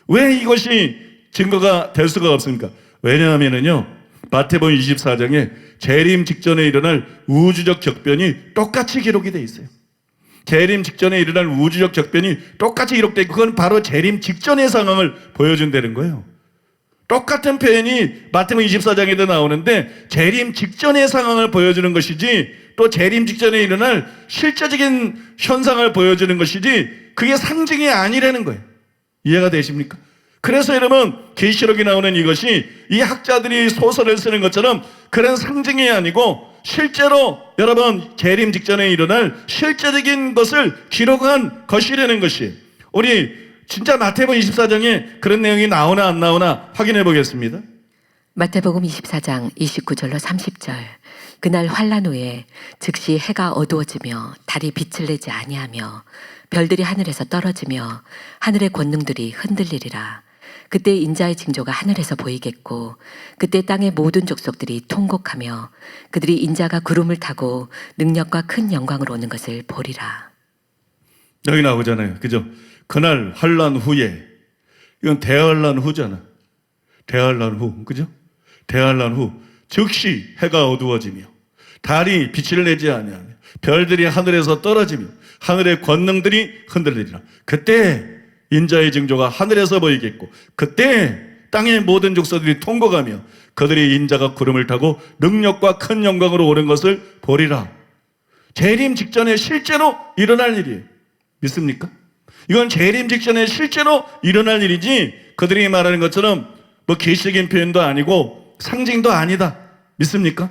왜 이것이 증거가 될 수가 없습니까? 왜냐하면은요 마태복음 24장에 재림 직전에 일어날 우주적 격변이 똑같이 기록이 돼 있어요. 재림 직전에 일어날 우주적 적변이 똑같이 기록돼 있고 그건 바로 재림 직전의 상황을 보여준다는 거예요. 똑같은 표현이 마태복음 24장에도 나오는데 재림 직전의 상황을 보여주는 것이지 또 재림 직전에 일어날 실제적인 현상을 보여주는 것이지 그게 상징이 아니라는 거예요. 이해가 되십니까? 그래서 여러분 계시록에 나오는 이것이 이 학자들이 소설을 쓰는 것처럼 그런 상징이 아니고 실제로 여러분 재림 직전에 일어날 실제적인 것을 기록한 것이라는 것이 우리 진짜 마태복음 24장에 그런 내용이 나오나 안 나오나 확인해 보겠습니다. 마태복음 24장 29절로 30절. 그날 환란 후에 즉시 해가 어두워지며 달이 빛을 내지 아니하며 별들이 하늘에서 떨어지며 하늘의 권능들이 흔들리리라. 그때 인자의 징조가 하늘에서 보이겠고 그때 땅의 모든 족속들이 통곡하며 그들이 인자가 구름을 타고 능력과 큰 영광으로 오는 것을 보리라. 여기 나오잖아요. 그죠? 그날 환란 후에 이건 대환란 후잖아. 대환란 후. 그죠? 대환란 후 즉시 해가 어두워지며 달이 빛을 내지 아니하며 별들이 하늘에서 떨어지며 하늘의 권능들이 흔들리리라. 그때 인자의 징조가 하늘에서 보이겠고 그때 땅의 모든 족속들이 통곡하며 그들이 인자가 구름을 타고 능력과 큰 영광으로 오는 것을 보리라. 재림 직전에 실제로 일어날 일이에요. 믿습니까? 이건 재림 직전에 실제로 일어날 일이지 그들이 말하는 것처럼 뭐 계시적인 표현도 아니고 상징도 아니다. 믿습니까?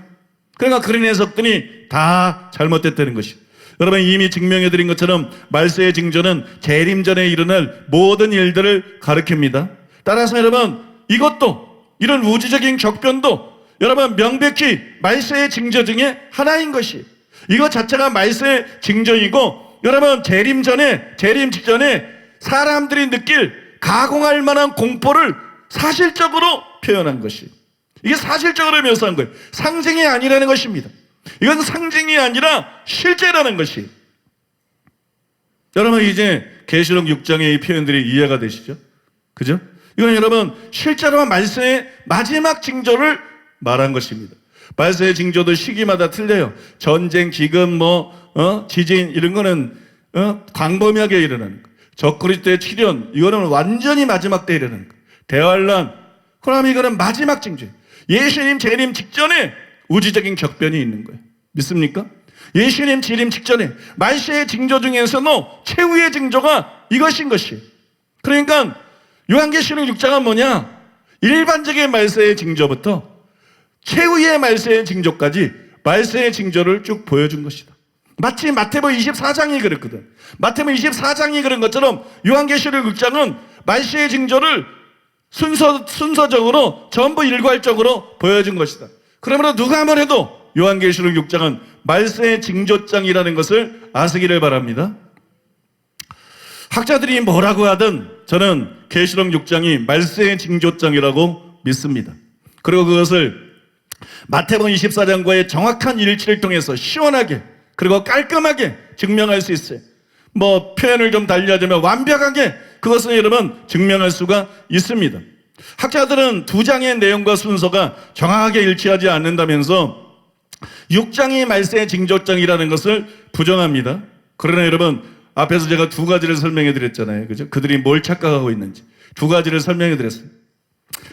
그러니까 그런 해석들이 다 잘못됐다는 것이에요. 여러분 이미 증명해드린 것처럼 말세의 징조는 재림 전에 일어날 모든 일들을 가리킵니다. 따라서 여러분 이것도 이런 우주적인 적변도 여러분 명백히 말세의 징조 중에 하나인 것이 이것 자체가 말세의 징조이고 여러분 재림 전에 재림 직전에 사람들이 느낄 가공할 만한 공포를 사실적으로 표현한 것이 이게 사실적으로 묘사한 거예요. 상징이 아니라는 것입니다. 이건 상징이 아니라 실제라는 것이. 여러분 이제 계시록 6장의 이 표현들이 이해가 되시죠? 그죠? 이건 여러분 실제로 말세의 마지막 징조를 말한 것입니다. 말세의 징조도 시기마다 틀려요. 전쟁, 기근, 지진 이런 거는 광범위하게 일어나는 거. 적그리스도 때의 출현 이거는 완전히 마지막 때 일어나는 거. 대환란 그럼 이거는 마지막 징조예요. 예수님 재림 직전에 우주적인 격변이 있는 거예요. 믿습니까? 예수님 재림 직전에 말세의 징조 중에서도 최후의 징조가 이것인 것이에요. 그러니까 요한계시록 6장은 뭐냐? 일반적인 말세의 징조부터 최후의 말세의 징조까지 말세의 징조를 쭉 보여준 것이다. 마치 마태복음 24장이 그랬거든. 마태복음 24장이 그런 것처럼 요한계시록 6장은 말세의 징조를 순서적으로 전부 일괄적으로 보여준 것이다. 그러므로 누가 뭐래도 요한계시록 6장은 말세의 징조장이라는 것을 아시기를 바랍니다. 학자들이 뭐라고 하든 저는 계시록 6장이 말세의 징조장이라고 믿습니다. 그리고 그것을 마태복음 24장과의 정확한 일치를 통해서 시원하게 그리고 깔끔하게 증명할 수 있어요. 표현을 좀 달리하자면 완벽하게 그것을 여러분 증명할 수가 있습니다. 학자들은 두 장의 내용과 순서가 정확하게 일치하지 않는다면서 6장이 말세의 징조장이라는 것을 부정합니다. 그러나 여러분 앞에서 제가 두 가지를 설명해 드렸잖아요. 그죠? 그들이 뭘 착각하고 있는지 두 가지를 설명해 드렸어요.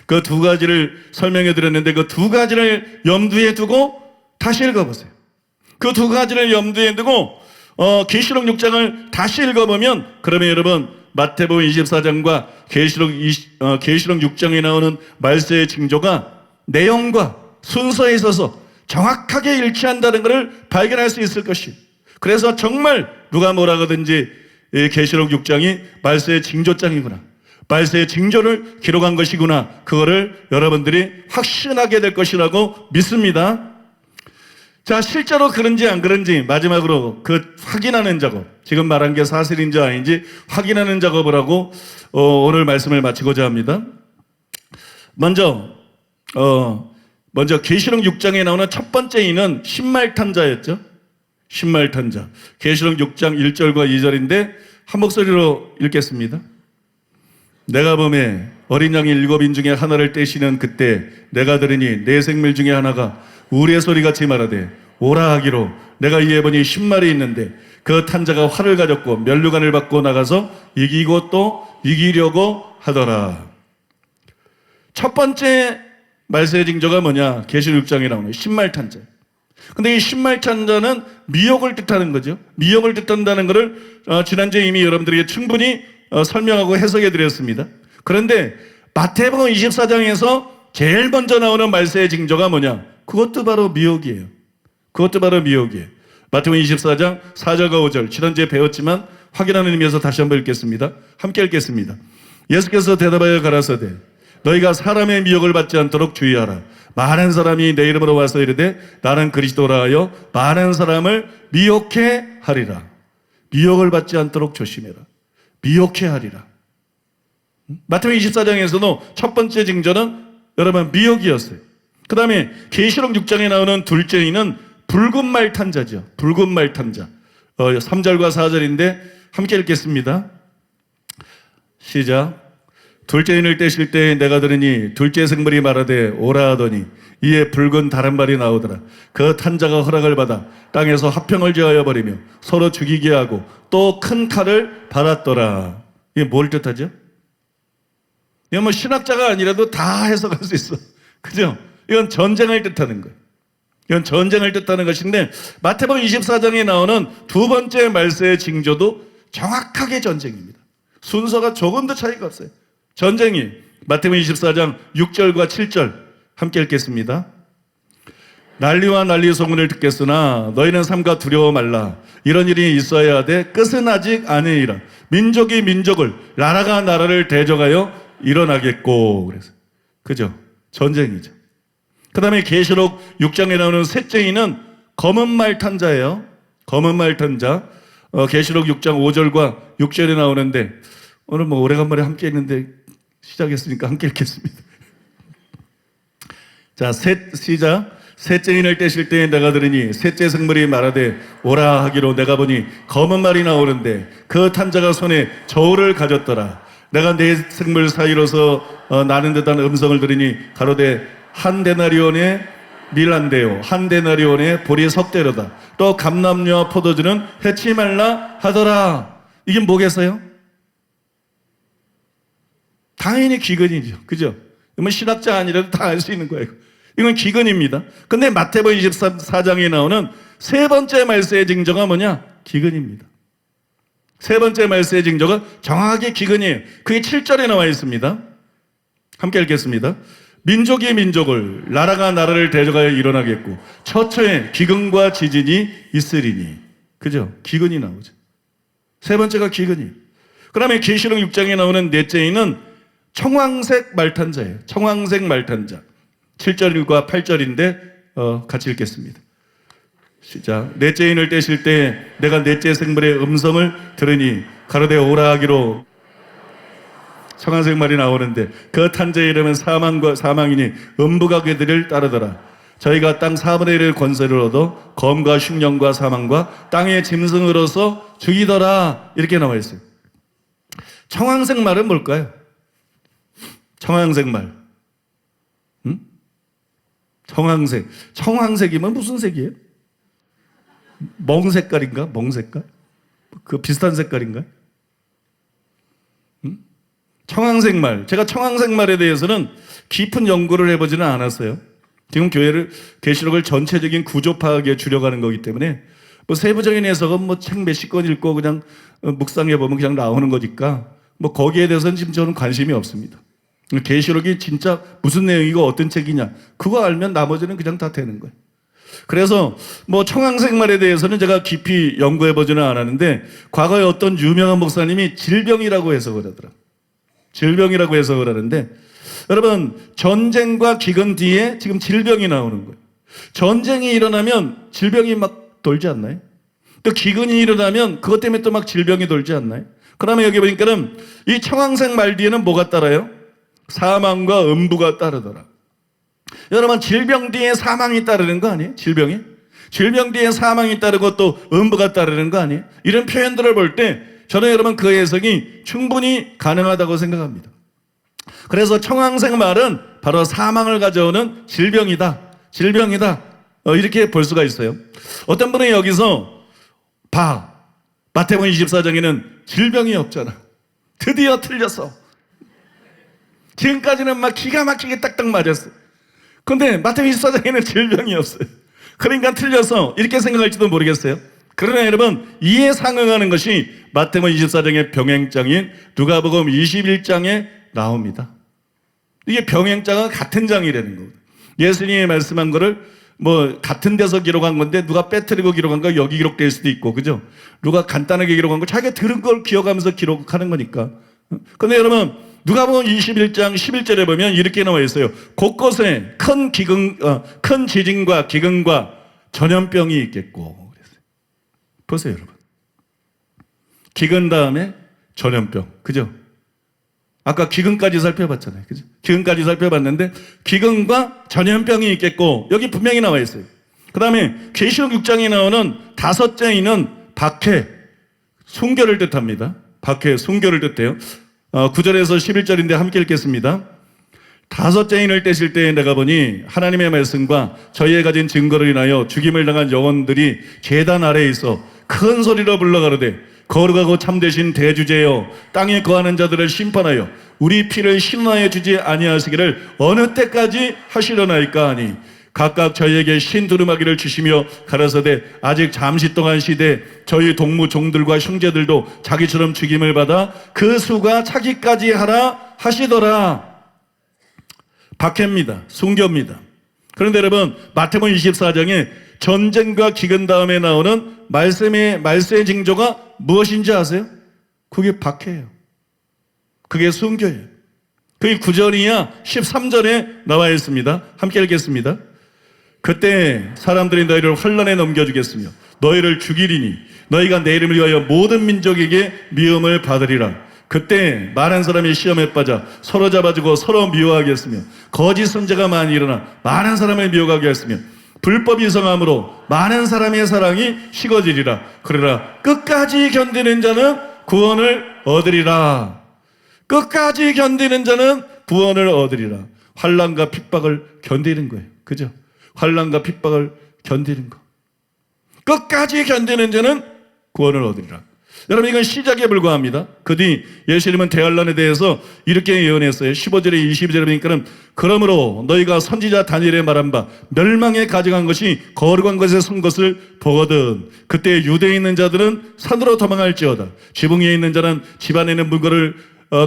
그 두 가지를 설명해 드렸는데 그 두 가지를 염두에 두고 다시 읽어보세요. 그 두 가지를 염두에 두고 계시록 6장을 다시 읽어보면 그러면 여러분 마태복음 24장과 계시록 6장에 나오는 말세의 징조가 내용과 순서에 있어서 정확하게 일치한다는 것을 발견할 수 있을 것이에요. 그래서 정말 누가 뭐라 하든지 계시록 6장이 말세의 징조장이구나. 말세의 징조를 기록한 것이구나. 그거를 여러분들이 확신하게 될 것이라고 믿습니다. 자, 실제로 그런지 안 그런지 마지막으로 그 확인하는 작업, 지금 말한 게 사실인지 아닌지 확인하는 작업을 하고 오늘 말씀을 마치고자 합니다. 먼저 계시록 6장에 나오는 첫 번째 인은 신말탄자였죠. 신말탄자. 계시록 6장 1절과 2절인데 한 목소리로 읽겠습니다. 내가 보매 어린 양이 7인 중에 하나를 떼시는 그때 내가 들으니 내 생물 중에 하나가 우리의 소리같이 말하되 오라 하기로 내가 이에 보니 10마리 있는데 그 탄자가 활을 가졌고 면류관을 받고 나가서 이기고 또 이기려고 하더라. 첫 번째 말세의 징조가 뭐냐? 계시록 6장에 나오는 신말탄자. 근데 이 신말탄자는 미혹을 뜻하는 거죠. 미혹을 뜻한다는 것을 지난주에 이미 여러분들에게 충분히 설명하고 해석해 드렸습니다. 그런데 마태복음 24장에서 제일 먼저 나오는 말세의 징조가 뭐냐? 그것도 바로 미혹이에요. 그것도 바로 미혹이에요. 마태복음 24장 4절과 5절 지난주에 배웠지만 확인하는 의미에서 다시 한번 읽겠습니다. 함께 읽겠습니다. 예수께서 대답하여 가라사대 너희가 사람의 미혹을 받지 않도록 주의하라. 많은 사람이 내 이름으로 와서 이르되 나는 그리스도라 하여 많은 사람을 미혹해 하리라. 미혹을 받지 않도록 조심해라. 미혹해 하리라. 마태복음 24장에서도 첫 번째 징조는 여러분 미혹이었어요. 그 다음에 계시록 6장에 나오는 둘째인은 붉은 말탄자죠. 붉은 말탄자. 3절과 4절인데 함께 읽겠습니다. 시작. 둘째인을 떼실 때 내가 들으니 둘째 생물이 말하되 오라 하더니 이에 붉은 다른 발이 나오더라. 그 탄자가 허락을 받아 땅에서 화평을 제하여 버리며 서로 죽이게 하고 또 큰 칼을 받았더라. 이게 뭘 뜻하죠? 이건 뭐 신학자가 아니라도 다 해석할 수 있어. 그죠? 이건 전쟁을 뜻하는 거예요. 이건 전쟁을 뜻하는 것인데 마태복음 24장에 나오는 두 번째 말세의 징조도 정확하게 전쟁입니다. 순서가 조금도 차이가 없어요. 전쟁이 마태복음 24장 6절과 7절 함께 읽겠습니다. 난리와 난리 소문을 듣겠으나 너희는 삼가 두려워 말라. 이런 일이 있어야 하되 끝은 아직 아니니라. 민족이 민족을 나라가 나라를 대적하여 일어나겠고. 그래서 그죠? 전쟁이죠. 그 다음에 계시록 6장에 나오는 셋째인은 검은 말 탄자예요. 검은 말 탄자. 계시록 6장 5절과 6절에 나오는데 오늘 뭐 오래간만에 함께 했는데 시작했으니까 함께 읽겠습니다. 자, 시작. 셋째인을 떼실 때에 내가 들으니 셋째 생물이 말하되 오라 하기로 내가 보니 검은 말이 나오는데 그 탄자가 손에 저울을 가졌더라. 내가 네 생물 사이로서 나는 듯한 음성을 들으니 가로되 한 데나리온의 밀란데요 한 데나리온의 보리 석대로다. 또 감람류와 포도주는 해치 말라 하더라. 이게 뭐겠어요? 당연히 기근이죠. 그죠? 이건 신학자 아니라도 다 알 수 있는 거예요. 이건 기근입니다. 근데 마태복음 24장에 나오는 세 번째 말세의 징조가 뭐냐? 기근입니다. 세 번째 말세의 징조가 정확하게 기근이에요. 그게 7절에 나와 있습니다. 함께 읽겠습니다. 민족이 민족을 나라가 나라를 대적하여 일어나겠고 처처에 기근과 지진이 있으리니. 그죠? 기근이 나오죠. 세 번째가 기근이에요. 그 다음에 계시록 6장에 나오는 넷째인은 청황색 말탄자예요. 청황색 말탄자. 7절과 8절인데 같이 읽겠습니다. 시작. 넷째인을 떼실 때 내가 넷째 생물의 음성을 들으니 가로되 오라 하기로 청황색 말이 나오는데 그 탄자의 이름은 사망이니 음부가 그들을 따르더라. 저희가 땅 4분의 1의 권세를 얻어 검과 흉령과 사망과 땅의 짐승으로서 죽이더라. 이렇게 나와 있어요. 청황색 말은 뭘까요? 청황색 말. 청황색. 청황색이면 무슨 색이에요? 멍 색깔인가? 멍 색깔? 그 비슷한 색깔인가? 청황색 말. 제가 청황색 말에 대해서는 깊은 연구를 해보지는 않았어요. 지금 교회를, 계시록을 전체적인 구조 파악에 주력하는 거기 때문에 뭐 세부적인 해석은 뭐 책 몇십 권 읽고 그냥 묵상해 보면 그냥 나오는 거니까 뭐 거기에 대해서는 지금 저는 관심이 없습니다. 계시록이 진짜 무슨 내용이고 어떤 책이냐 그거 알면 나머지는 그냥 다 되는 거예요. 그래서 뭐 청황색 말에 대해서는 제가 깊이 연구해 보지는 않았는데 과거에 어떤 유명한 목사님이 질병이라고 해석을 하더라. 질병이라고 해석을 하는데 여러분 전쟁과 기근 뒤에 지금 질병이 나오는 거예요. 전쟁이 일어나면 질병이 막 돌지 않나요? 또 기근이 일어나면 그것 때문에 또 막 질병이 돌지 않나요? 그러면 여기 보니까는 이 청황색 말 뒤에는 뭐가 따라요? 사망과 음부가 따르더라. 여러분 질병 뒤에 사망이 따르는 거 아니에요? 질병이? 질병 뒤에 사망이 따르고 또 음부가 따르는 거 아니에요? 이런 표현들을 볼 때 저는 여러분 그 해석이 충분히 가능하다고 생각합니다. 그래서 청황색 말은 바로 사망을 가져오는 질병이다. 질병이다. 이렇게 볼 수가 있어요. 어떤 분은 여기서 마태복음 24장에는 질병이 없잖아. 드디어 틀렸어. 지금까지는 막 기가 막히게 딱딱 맞았어. 근데 마태복음 24장에는 질병이 없어요. 그러니까 틀려서 이렇게 생각할지도 모르겠어요. 그러나 여러분, 이에 상응하는 것이 마태복음 24장의 병행장인 누가복음 21장에 나옵니다. 이게 병행장은 같은 장이라는 거예요. 예수님이 말씀한 거를 뭐 같은 데서 기록한 건데 누가 빼뜨리고 기록한 거 여기 기록될 수도 있고, 그죠? 누가 간단하게 기록한 거 자기가 들은 걸 기억하면서 기록하는 거니까. 근데 여러분, 누가복음 21장 11절에 보면 이렇게 나와 있어요. 곳곳에 큰 지진과 기근과 전염병이 있겠고. 보세요, 여러분. 기근 다음에 전염병, 그죠? 아까 기근까지 살펴봤잖아요, 그죠? 기근까지 살펴봤는데 기근과 전염병이 있겠고, 여기 분명히 나와 있어요. 그 다음에 계시록 6장에 나오는 다섯째 인은 박해, 순교를 뜻합니다. 박해, 순교를 뜻해요. 9절에서 11절인데 함께 읽겠습니다. 다섯째 인을 떼실 때에 내가 보니 하나님의 말씀과 저희의 가진 증거를 인하여 죽임을 당한 영혼들이 제단 아래에 있어 큰 소리로 불러 가로되 거룩하고 참되신 대주제여, 땅에 거하는 자들을 심판하여 우리 피를 신원하여 주지 아니하시기를 어느 때까지 하시려나이까 하니, 각각 저희에게 신두루마기를 주시며 가라사대 아직 잠시 동안 시대 저희 동무 종들과 형제들도 자기처럼 죽임을 받아 그 수가 차기까지 하라 하시더라. 박해입니다. 순교입니다. 그런데 여러분, 마태복음 24장에 전쟁과 기근 다음에 나오는 말씀의 징조가 무엇인지 아세요? 그게 박해예요. 그게 순교예요. 그게 9절이야 13절에 나와 있습니다. 함께 읽겠습니다. 그때 사람들이 너희를 환란에 넘겨주겠으며 너희를 죽이리니 너희가 내 이름을 위하여 모든 민족에게 미움을 받으리라. 그때 많은 사람이 시험에 빠져 서로 잡아주고 서로 미워하겠으며 거짓 선지자가 많이 일어나 많은 사람을 미워하게 했으며 불법이 성함으로 많은 사람의 사랑이 식어지리라. 그러나 끝까지 견디는 자는 구원을 얻으리라. 끝까지 견디는 자는 구원을 얻으리라. 환난과 핍박을 견디는 거예요. 그죠? 환난과 핍박을 견디는 거. 끝까지 견디는 자는 구원을 얻으리라. 여러분, 이건 시작에 불과합니다. 그 뒤 예수님은 대환란에 대해서 이렇게 예언했어요. 15절에 22절에 보니까는 그러므로 너희가 선지자 다니엘의 말한 바 멸망에 가져간 것이 거룩한 것에 선 것을 보거든 그때 유대에 있는 자들은 산으로 도망할지어다. 지붕 위에 있는 자는 집 안에 있는 물건을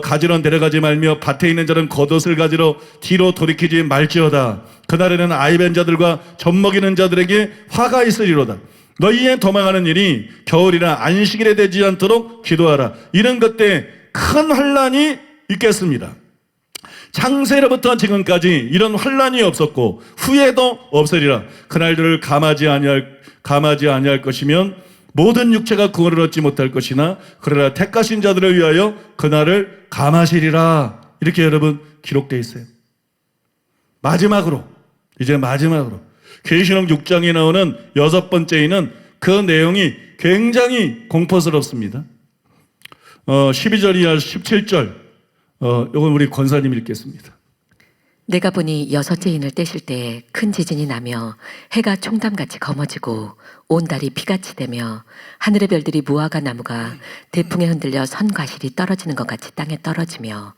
가지러 내려가지 말며 밭에 있는 자는 겉옷을 가지러 뒤로 돌이키지 말지어다. 그날에는 아이벤 자들과 젖먹이는 자들에게 화가 있으리로다. 너희의 도망하는 일이 겨울이나 안식일에 되지 않도록 기도하라. 이런 것 때 큰 환난이 있겠습니다. 창세로부터 지금까지 이런 환난이 없었고 후에도 없으리라. 그날들을 감하지 아니할 것이면 모든 육체가 구원을 얻지 못할 것이나 그러나 택하신 자들을 위하여 그날을 감하시리라. 이렇게 여러분 기록되어 있어요. 마지막으로 계시록 6장에 나오는 6번째에는 그 내용이 굉장히 공포스럽습니다. 12절 이하 17절, 이건 우리 권사님 읽겠습니다. 내가 보니 여섯째 인을 떼실 때에 큰 지진이 나며 해가 총담같이 검어지고 온 달이 피같이 되며 하늘의 별들이 무화과 나무가 대풍에 흔들려 선과실이 떨어지는 것 같이 땅에 떨어지며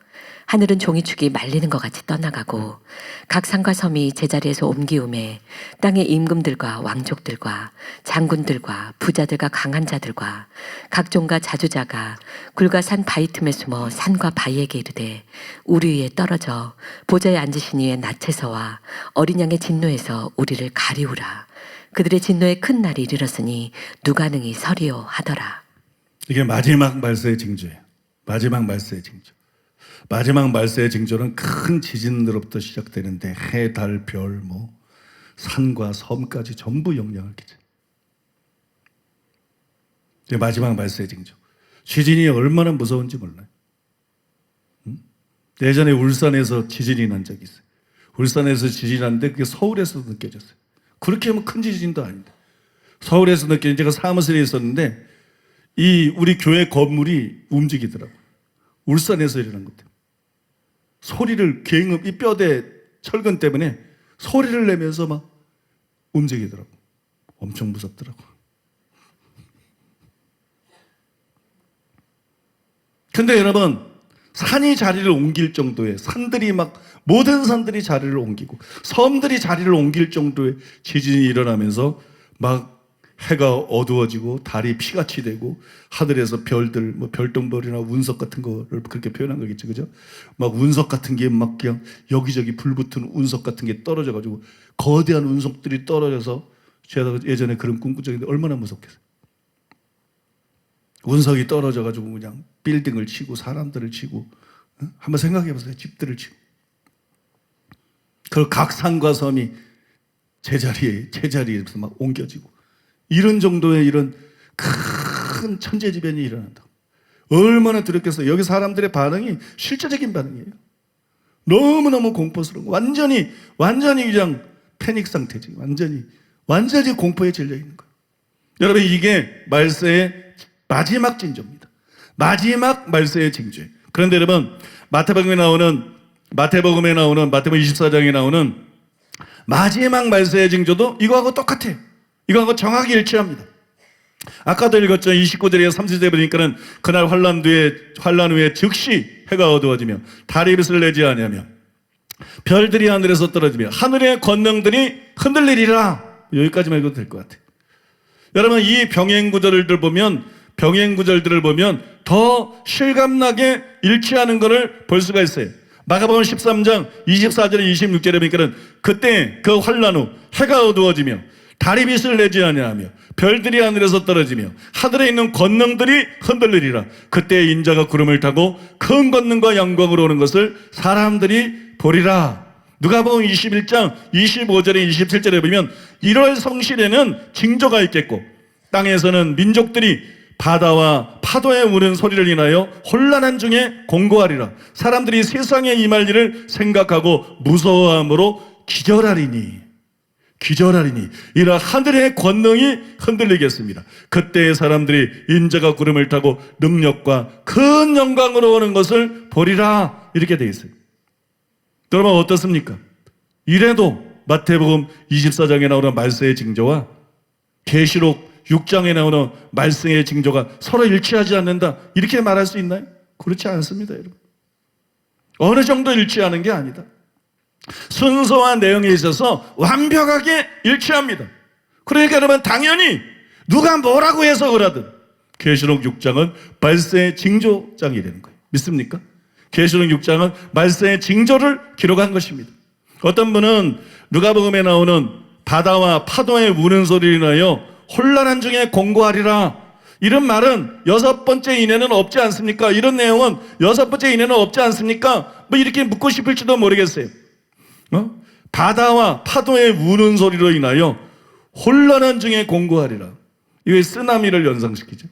하늘은 종이축이 말리는 것 같이 떠나가고 각 산과 섬이 제자리에서 옮기움에 땅의 임금들과 왕족들과 장군들과 부자들과 강한 자들과 각종과 자주자가 굴과 산 바위 틈에 숨어 산과 바위에게 이르되 우리 위에 떨어져 보좌에 앉으신 이의 낯에서와 어린 양의 진노에서 우리를 가리우라. 그들의 진노의 큰 날이 이르렀으니 누가 능히 서리요 하더라. 이게 마지막 말세의 징조예요. 마지막 말세의 징조. 마지막 말세의 징조는 큰 지진으로부터 시작되는데 해, 달, 별, 산과 섬까지 전부 영향을 끼쳐요. 이게 마지막 말세의 징조. 지진이 얼마나 무서운지 몰라요. 예전에 울산에서 지진이 난 적이 있어요. 울산에서 지진이 났는데 그게 서울에서도 느껴졌어요. 그렇게 큰 지진도 아닌데 서울에서 느껴진, 제가 사무실에 있었는데 우리 교회 건물이 움직이더라고요. 울산에서 일어난 것 때문에. 소리를 이 뼈대 철근 때문에 소리를 내면서 막 움직이더라고. 엄청 무섭더라고. 근데 여러분, 산이 자리를 옮길 정도의, 산들이 막 모든 산들이 자리를 옮기고 섬들이 자리를 옮길 정도의 지진이 일어나면서 막 해가 어두워지고 달이 피같이 되고 하늘에서 별들, 뭐 별똥별이나 운석 같은 거를 그렇게 표현한 거겠죠, 그죠? 막 운석 같은 게 막 그냥 여기저기 불붙은 운석 같은 게 떨어져가지고 거대한 운석들이 떨어져서 제가 예전에 그런 꿈 꾼 적이 있는데 얼마나 무섭겠어요. 운석이 떨어져가지고 그냥 빌딩을 치고 사람들을 치고, 한번 생각해보세요. 집들을 치고. 그 각 산과 섬이 제자리에서 막 옮겨지고, 이런 정도의 이런 큰 천재지변이 일어난다. 얼마나 두렵겠어요. 여기 사람들의 반응이 실제적인 반응이에요. 너무너무 공포스러운, 완전히 그냥 패닉 상태지. 완전히 공포에 질려 있는 거예요. 여러분, 이게 말세의 마지막 징조입니다. 마지막 말세의 징조예요. 그런데 여러분, 마태복음 24장에 나오는 마지막 말세의 징조도 이거하고 똑같아요. 이거하고 정확히 일치합니다. 아까도 읽었죠. 29절에 30절에 보니까는 그날 환란 후에 즉시 해가 어두워지며 달이 빛을 내지 아니하며 별들이 하늘에서 떨어지며 하늘의 권능들이 흔들리리라. 여기까지만 읽어도 될 것 같아요. 여러분, 이 병행 구절들을 보면 더 실감나게 일치하는 것을 볼 수가 있어요. 마가복음 13장 24절에 26절에 보니까는 그때 그 환란 후 해가 어두워지며 달이 빛을 내지 아니하며 별들이 하늘에서 떨어지며 하늘에 있는 권능들이 흔들리리라. 그때 인자가 구름을 타고 큰 권능과 영광으로 오는 것을 사람들이 보리라. 누가복음 21장 25절에 27절에 보면 1월 성실에는 징조가 있겠고 땅에서는 민족들이 바다와 파도에 우는 소리를 인하여 혼란한 중에 공고하리라. 사람들이 세상에 임할 일을 생각하고 무서워함으로 기절하리니 이라 하늘의 권능이 흔들리겠습니다. 그때 사람들이 인자가 구름을 타고 능력과 큰 영광으로 오는 것을 보리라. 이렇게 되어 있어요. 여러분, 어떻습니까? 이래도 마태복음 24장에 나오는 말세의 징조와 계시록 6장에 나오는 말세의 징조가 서로 일치하지 않는다, 이렇게 말할 수 있나요? 그렇지 않습니다, 여러분. 어느 정도 일치하는 게 아니다. 순서와 내용에 있어서 완벽하게 일치합니다. 그러니까 여러분, 당연히 누가 뭐라고 해석을 하든 계시록 6장은 말세의 징조장이 되는 거예요. 믿습니까? 계시록 6장은 말세의 징조를 기록한 것입니다. 어떤 분은 누가복음에 나오는 바다와 파도에 우는 소리를 인하여 혼란한 중에 공고하리라, 이런 말은 6번째 이내는 없지 않습니까? 이런 내용은 6번째 이내는 없지 않습니까? 뭐 이렇게 묻고 싶을지도 모르겠어요. 바다와 파도에 우는 소리로 인하여 혼란한 중에 공고하리라. 이게 쓰나미를 연상시키죠.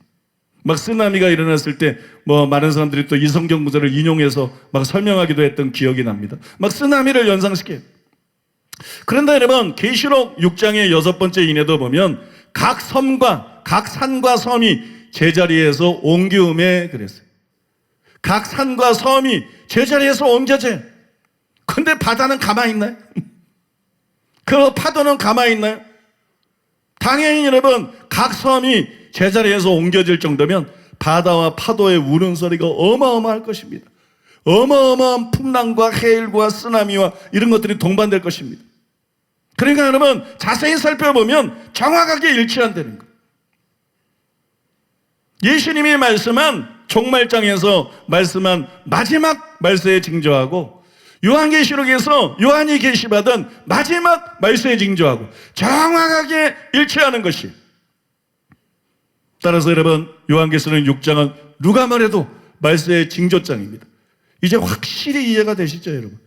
막 쓰나미가 일어났을 때 뭐 많은 사람들이 또 이 성경 구절을 인용해서 막 설명하기도 했던 기억이 납니다. 막 쓰나미를 연상시켜요. 그런데 여러분, 계시록 6장의 6번째 인에도 보면 각 섬과 각 산과 섬이 제자리에서 옮기음에 그랬어요. 각 산과 섬이 제자리에서 옮겨져요. 근데 바다는 가만히 있나요? 그 파도는 가만히 있나요? 당연히 여러분, 각 섬이 제자리에서 옮겨질 정도면 바다와 파도의 우는 소리가 어마어마할 것입니다. 어마어마한 풍랑과 해일과 쓰나미와 이런 것들이 동반될 것입니다. 그러니까 여러분, 자세히 살펴보면 정확하게 일치한다는 거예요. 예수님이 말씀한 종말장에서 말씀한 마지막 말세의 징조하고 요한계시록에서 요한이 계시받은 마지막 말세의 징조하고 정확하게 일치하는 것이. 따라서 여러분, 요한계시록 6장은 누가 말해도 말세의 징조장입니다. 이제 확실히 이해가 되시죠, 여러분?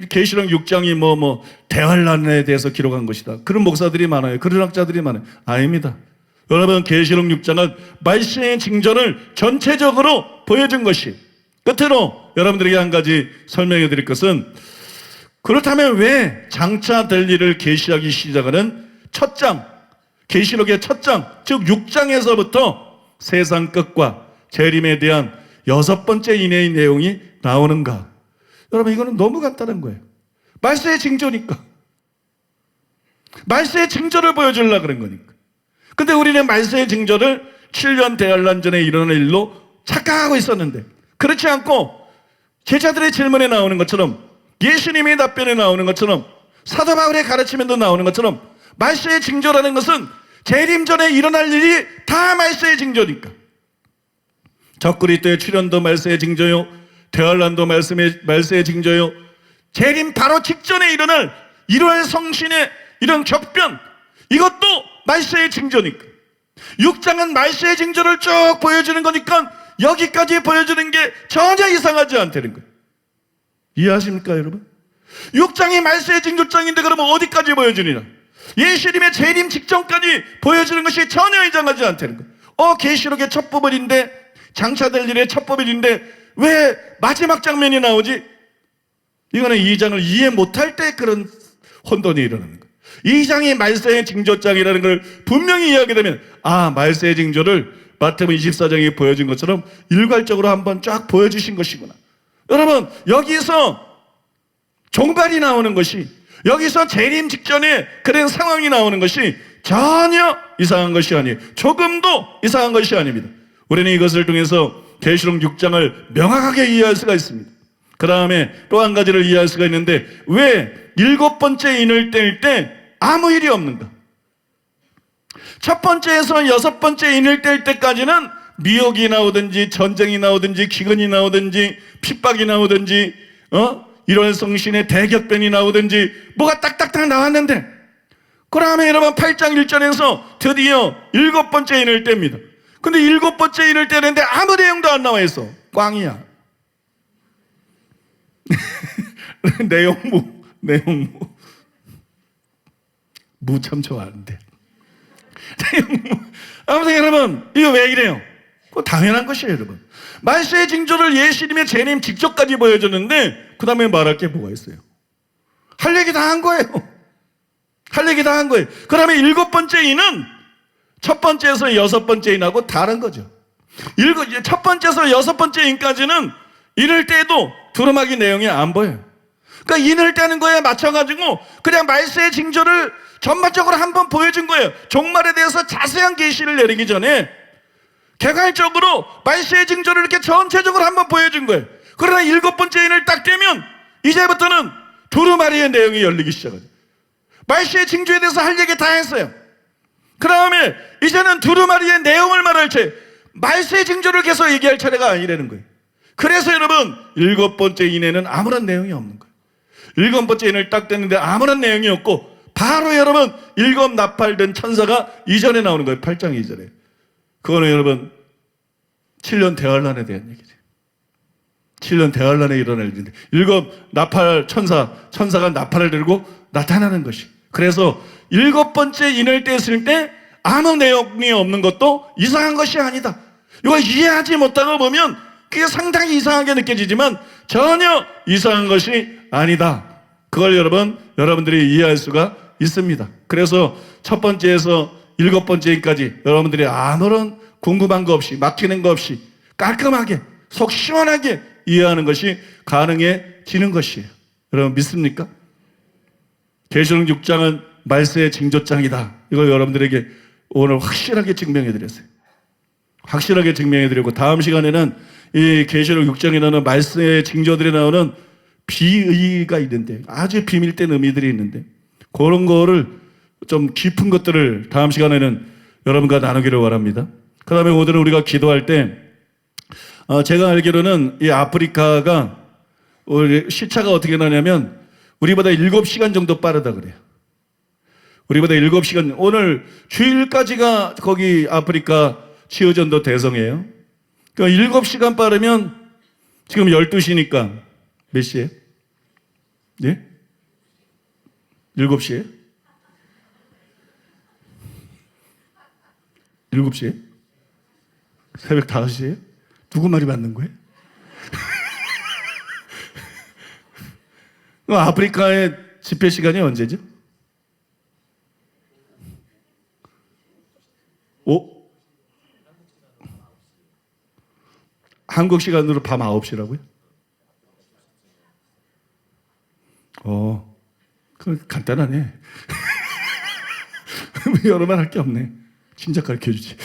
계시록 6장이 대환란에 대해서 기록한 것이다, 그런 목사들이 많아요. 그런 학자들이 많아요. 아닙니다. 여러분, 계시록 6장은 말세의 징조를 전체적으로 보여준 것이. 끝으로 여러분들에게 한 가지 설명해 드릴 것은, 그렇다면 왜 장차 될 일을 계시하기 시작하는 첫 장, 계시록의 첫 장, 즉 6장에서부터 세상 끝과 재림에 대한 6번째 이내의 내용이 나오는가? 여러분, 이거는 너무 간단한 거예요. 말세의 징조니까. 말세의 징조를 보여주려고 그런 거니까. 근데 우리는 말세의 징조를 7년 대환란 전에 일어날 일로 착각하고 있었는데, 그렇지 않고 제자들의 질문에 나오는 것처럼, 예수님의 답변에 나오는 것처럼, 사도 바울의 가르침에도 나오는 것처럼, 말세의 징조라는 것은 재림 전에 일어날 일이 다 말세의 징조니까. 적그리 때의 출현도 말세의 징조요, 대환란도 말세의 징조요, 재림 바로 직전에 일어날 1월 성신의 이런 격변, 이것도 말세의 징조니까. 6장은 말세의 징조를 쭉 보여주는 거니까 여기까지 보여주는 게 전혀 이상하지 않다는 거예요. 이해하십니까, 여러분? 6장이 말세의 징조장인데 그러면 어디까지 보여주느냐? 예수님의 재림 직전까지 보여주는 것이 전혀 이상하지 않다는 거예요. 계시록의 첫 부분인데, 장차될 일의 첫 부분인데 왜 마지막 장면이 나오지? 이거는 2장을 이해 못할 때 그런 혼돈이 일어나는 거예요. 2장이 말세의 징조장이라는 걸 분명히 이해하게 되면, 말세의 징조를 마태복음 24장에 보여준 것처럼 일괄적으로 한번 쫙 보여주신 것이구나. 여러분, 여기서 종말이 나오는 것이, 여기서 재림 직전에 그런 상황이 나오는 것이 전혀 이상한 것이 아니에요. 조금도 이상한 것이 아닙니다. 우리는 이것을 통해서 계시록 6장을 명확하게 이해할 수가 있습니다. 그 다음에 또 한 가지를 이해할 수가 있는데, 왜 7번째 인을 뗄 때 아무 일이 없는가? 첫 번째에서 6번째 인을 뗄 때까지는 미혹이 나오든지 전쟁이 나오든지 기근이 나오든지 핍박이 나오든지 1월 성신의 대격변이 나오든지 뭐가 딱딱딱 나왔는데, 그 다음에 여러분 8장 1절에서 드디어 7번째 인을 뗍니다. 근데 7번째 인을 떼는데 아무 내용도 안 나와 있어. 꽝이야. 내용무. 무 참 좋아하는데. 내용무. 아무튼 여러분, 이거 왜 이래요? 그거 당연한 것이에요, 여러분. 말세의 징조를 예수님의 재림 직접까지 보여줬는데 그 다음에 말할 게 뭐가 있어요? 할 얘기 다 한 거예요. 할 얘기 다 한 거예요. 그 다음에 7번째 인은 첫 번째에서 6번째 인하고 다른 거죠. 첫 번째에서 6번째 인까지는 인을 떼도 두루마기 내용이 안 보여요. 그러니까 인을 떼는 거에 맞춰가지고 그냥 말세의 징조를 전반적으로 한번 보여준 거예요. 종말에 대해서 자세한 계시를 내리기 전에 개괄적으로 말세의 징조를 이렇게 전체적으로 한번 보여준 거예요. 그러나 7번째 인을 딱 떼면 이제부터는 두루마리의 내용이 열리기 시작하죠. 말세의 징조에 대해서 할 얘기 다 했어요. 그 다음에 이제는 두루마리의 내용을 말할 차례, 말세의 징조를 계속 얘기할 차례가 아니라는 거예요. 그래서 여러분 7번째 인에는 아무런 내용이 없는 거예요. 7번째 인을 딱 뗐는데 아무런 내용이 없고 바로 여러분 7 나팔된 천사가 이전에 나오는 거예요. 8장 이전에. 그거는 여러분 7년 대환란에 대한 얘기죠. 7년 대환란에 일어날 일인데 7 나팔 천사가 나팔을 들고 나타나는 것이. 그래서 7번째 인을 뗐을 때 아무 내용이 없는 것도 이상한 것이 아니다. 이걸 이해하지 못하고 보면 그게 상당히 이상하게 느껴지지만 전혀 이상한 것이 아니다. 그걸 여러분들이 이해할 수가 있습니다. 그래서 첫 번째에서 7번째까지 여러분들이 아무런 궁금한 거 없이 막히는 거 없이 깔끔하게 속 시원하게 이해하는 것이 가능해지는 것이에요. 여러분 믿습니까? 계시록 6장은 말세의 징조장이다. 이걸 여러분들에게 오늘 확실하게 증명해드렸어요. 확실하게 증명해드리고 다음 시간에는 이 계시록 6장에 나오는 말세의 징조들에 나오는 비의가 있는데 아주 비밀된 의미들이 있는데 그런 거를 좀 깊은 것들을 다음 시간에는 여러분과 나누기를 원합니다. 그 다음에 오늘은 우리가 기도할 때 제가 알기로는 이 아프리카가 시차가 어떻게 나냐면 우리보다 7시간 정도 빠르다 그래요. 우리보다 7시간, 오늘 주일까지가 거기 아프리카 치유전도 대성이에요. 그러니까 7시간 빠르면 지금 12시니까 몇 시에? 예? 7시에? 7시에? 새벽 5시에? 누구 말이 맞는 거예요? 아프리카의 집회 시간이 언제죠? 한국 시간으로 밤 9시라고요? 그럼 간단하네. 여러 말 할 게 없네. 진작 가르쳐 주지.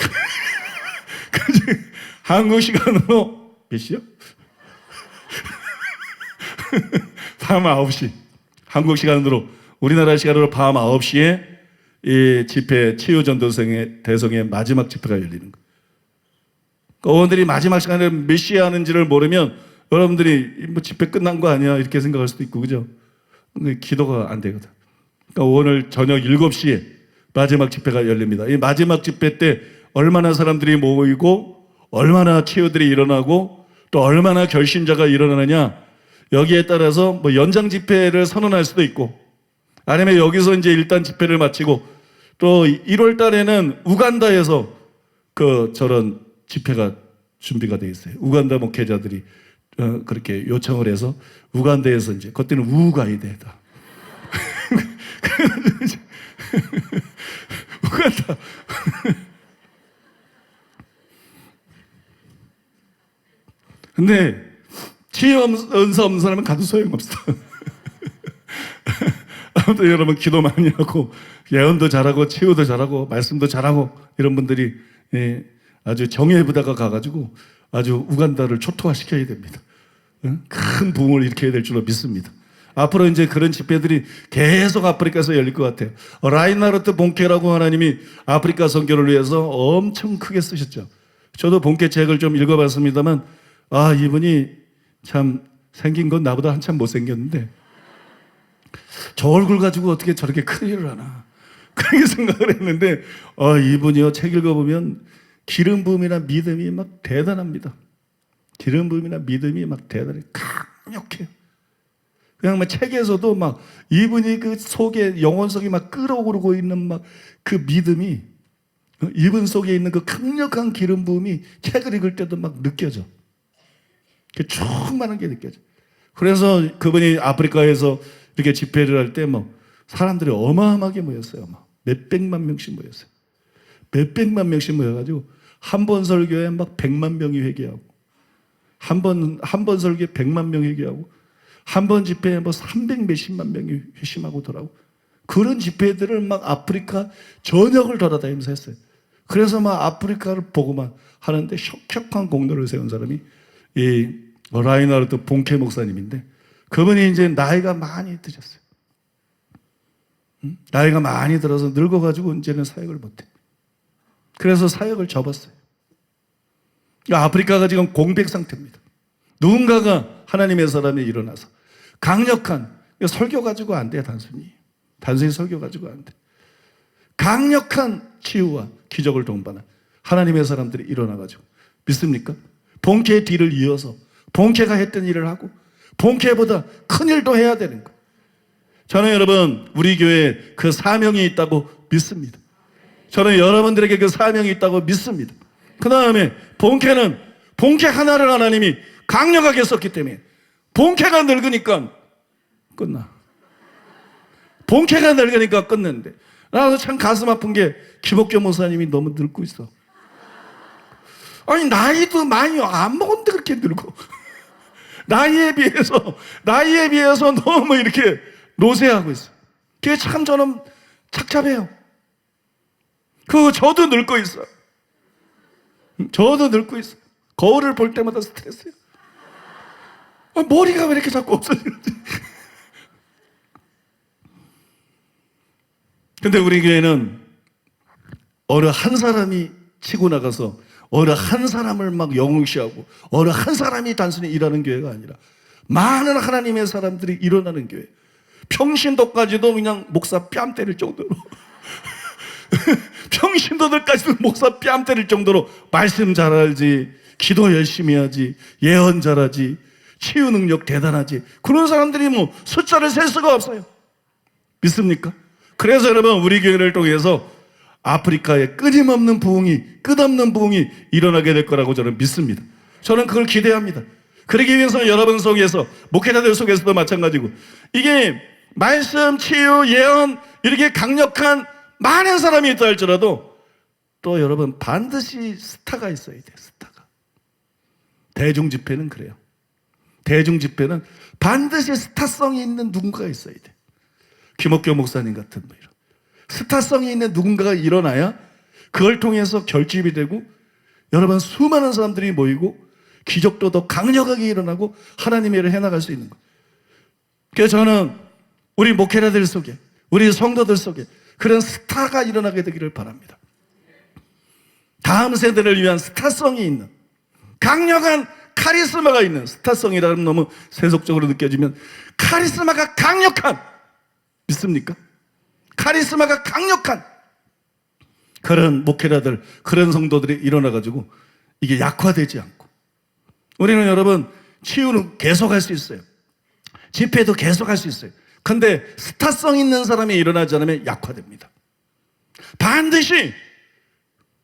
한국 시간으로 몇 시요? 밤 9시. 한국 시간으로, 우리나라 시간으로 밤 9시에 이 집회, 치유전도성의 대성의 마지막 집회가 열리는 거예요. 의원들이 마지막 시간에 몇 시에 하는지를 모르면 여러분들이 뭐 집회 끝난 거 아니야 이렇게 생각할 수도 있고, 그죠? 근데 기도가 안 되거든. 그러니까 오늘 저녁 7시에 마지막 집회가 열립니다. 이 마지막 집회 때 얼마나 사람들이 모이고 얼마나 치유들이 일어나고 또 얼마나 결신자가 일어나느냐, 여기에 따라서 뭐 연장 집회를 선언할 수도 있고, 아니면 여기서 이제 일단 집회를 마치고 또 1월 달에는 우간다에서 저런 집회가 준비가 돼 있어요. 우간다 목회자들이 그렇게 요청을 해서 우간다에서 이제 그때는 우가이드다. 우간다. 근데 치유 은사 없는 사람은 가도 소용없어. 아무튼 여러분 기도 많이 하고 예언도 잘하고 치유도 잘하고 말씀도 잘하고 이런 분들이 아주 정예부다가 가가지고 아주 우간다를 초토화시켜야 됩니다. 큰 부흥을 일으켜야 될 줄로 믿습니다. 앞으로 이제 그런 집회들이 계속 아프리카에서 열릴 것 같아요. 라인하르트 본케라고 하나님이 아프리카 선교를 위해서 엄청 크게 쓰셨죠. 저도 본케 책을 좀 읽어봤습니다만, 아, 이분이 참 생긴 건 나보다 한참 못생겼는데 저 얼굴 가지고 어떻게 저렇게 큰 일을 하나, 그렇게 생각을 했는데 이분이요, 책 읽어보면 기름 부음이나 믿음이 막 대단합니다. 기름 부음이나 믿음이 막 대단해, 강력해요. 그냥 막 책에서도 막 이분이 그 속에 영혼 속에 막 끓어오르고 있는 막 그 믿음이, 이분 속에 있는 그 강력한 기름 부음이 책을 읽을 때도 막 느껴져. 충만한 게 느껴져. 그래서 그분이 아프리카에서 이렇게 집회를 할 때 뭐 사람들이 어마어마하게 모였어요. 막 몇백만 명씩 모였어요. 몇백만 명씩 모여가지고 한 번 설교에 막 100만 명이 회개하고, 한 번 설교에 100만 명 회개하고, 한 번 집회에 뭐 300 몇십만 명이 회심하고 돌아오고, 그런 집회들을 막 아프리카 전역을 돌아다니면서 했어요. 그래서 막 아프리카를 보고만 하는데 혁혁한 공로를 세운 사람이 이 라인하르트 본케 목사님인데, 그분이 이제 나이가 많이 드셨어요. 나이가 많이 들어서 늙어가지고 이제는 사역을 못해. 그래서 사역을 접었어요. 아프리카가 지금 공백 상태입니다. 누군가가 하나님의 사람이 일어나서 강력한, 설교 가지고 안 돼. 단순히 설교 가지고 안 돼. 강력한 치유와 기적을 동반한 하나님의 사람들이 일어나가지고, 믿습니까? 본캐의 뒤를 이어서 본캐가 했던 일을 하고 본캐보다 큰 일도 해야 되는 거예요. 저는 여러분, 우리 교회에 그 사명이 있다고 믿습니다. 저는 여러분들에게 그 사명이 있다고 믿습니다. 그 다음에 본캐는 본캐 하나를 하나님이 강력하게 썼기 때문에 본캐가 늙으니까 끝나. 본캐가 늙으니까 끝났는데, 나도 참 가슴 아픈 게 김옥교 목사님이 너무 늙고 있어. 아니, 나이도 많이 안 먹었는데 그렇게 늙어. 나이에 비해서 너무 이렇게 노쇠하고 있어. 그게 참 저는 착잡해요. 저도 늙고 있어. 저도 늙고 있어. 거울을 볼 때마다 스트레스예요. 머리가 왜 이렇게 자꾸 없어지는지. 근데 우리 교회는 어느 한 사람이 치고 나가서 어느 한 사람을 막 영웅시하고 어느 한 사람이 단순히 일하는 교회가 아니라 많은 하나님의 사람들이 일어나는 교회. 평신도까지도 그냥 목사 뺨 때릴 정도로 평신도들까지도 목사 뺨 때릴 정도로 말씀 잘하지, 기도 열심히 하지, 예언 잘하지, 치유 능력 대단하지, 그런 사람들이 뭐 숫자를 셀 수가 없어요. 믿습니까? 그래서 여러분, 우리 교회를 통해서 아프리카에 끊임없는 부흥이, 끝없는 부흥이 일어나게 될 거라고 저는 믿습니다. 저는 그걸 기대합니다. 그러기 위해서 여러분 속에서, 목회자들 속에서도 마찬가지고, 이게 말씀, 치유, 예언 이렇게 강력한 많은 사람이 있다 할지라도 또 여러분 반드시 스타가 있어야 돼요. 스타가. 대중 집회는 그래요. 대중 집회는 반드시 스타성이 있는 누군가가 있어야 돼. 김옥교 목사님 같은 뭐 이런 스타성이 있는 누군가가 일어나야 그걸 통해서 결집이 되고 여러분, 수많은 사람들이 모이고 기적도 더 강력하게 일어나고 하나님의 일을 해나갈 수 있는 거예요. 그래서 저는 우리 목회자들 속에, 우리 성도들 속에 그런 스타가 일어나게 되기를 바랍니다. 다음 세대를 위한 스타성이 있는, 강력한 카리스마가 있는, 스타성이라면 너무 세속적으로 느껴지면 카리스마가 강력한, 믿습니까? 카리스마가 강력한 그런 목회자들, 그런 성도들이 일어나가지고 이게 약화되지 않고, 우리는 여러분 치유는 계속할 수 있어요. 집회도 계속할 수 있어요. 근데 스타성 있는 사람이 일어나지 않으면 약화됩니다. 반드시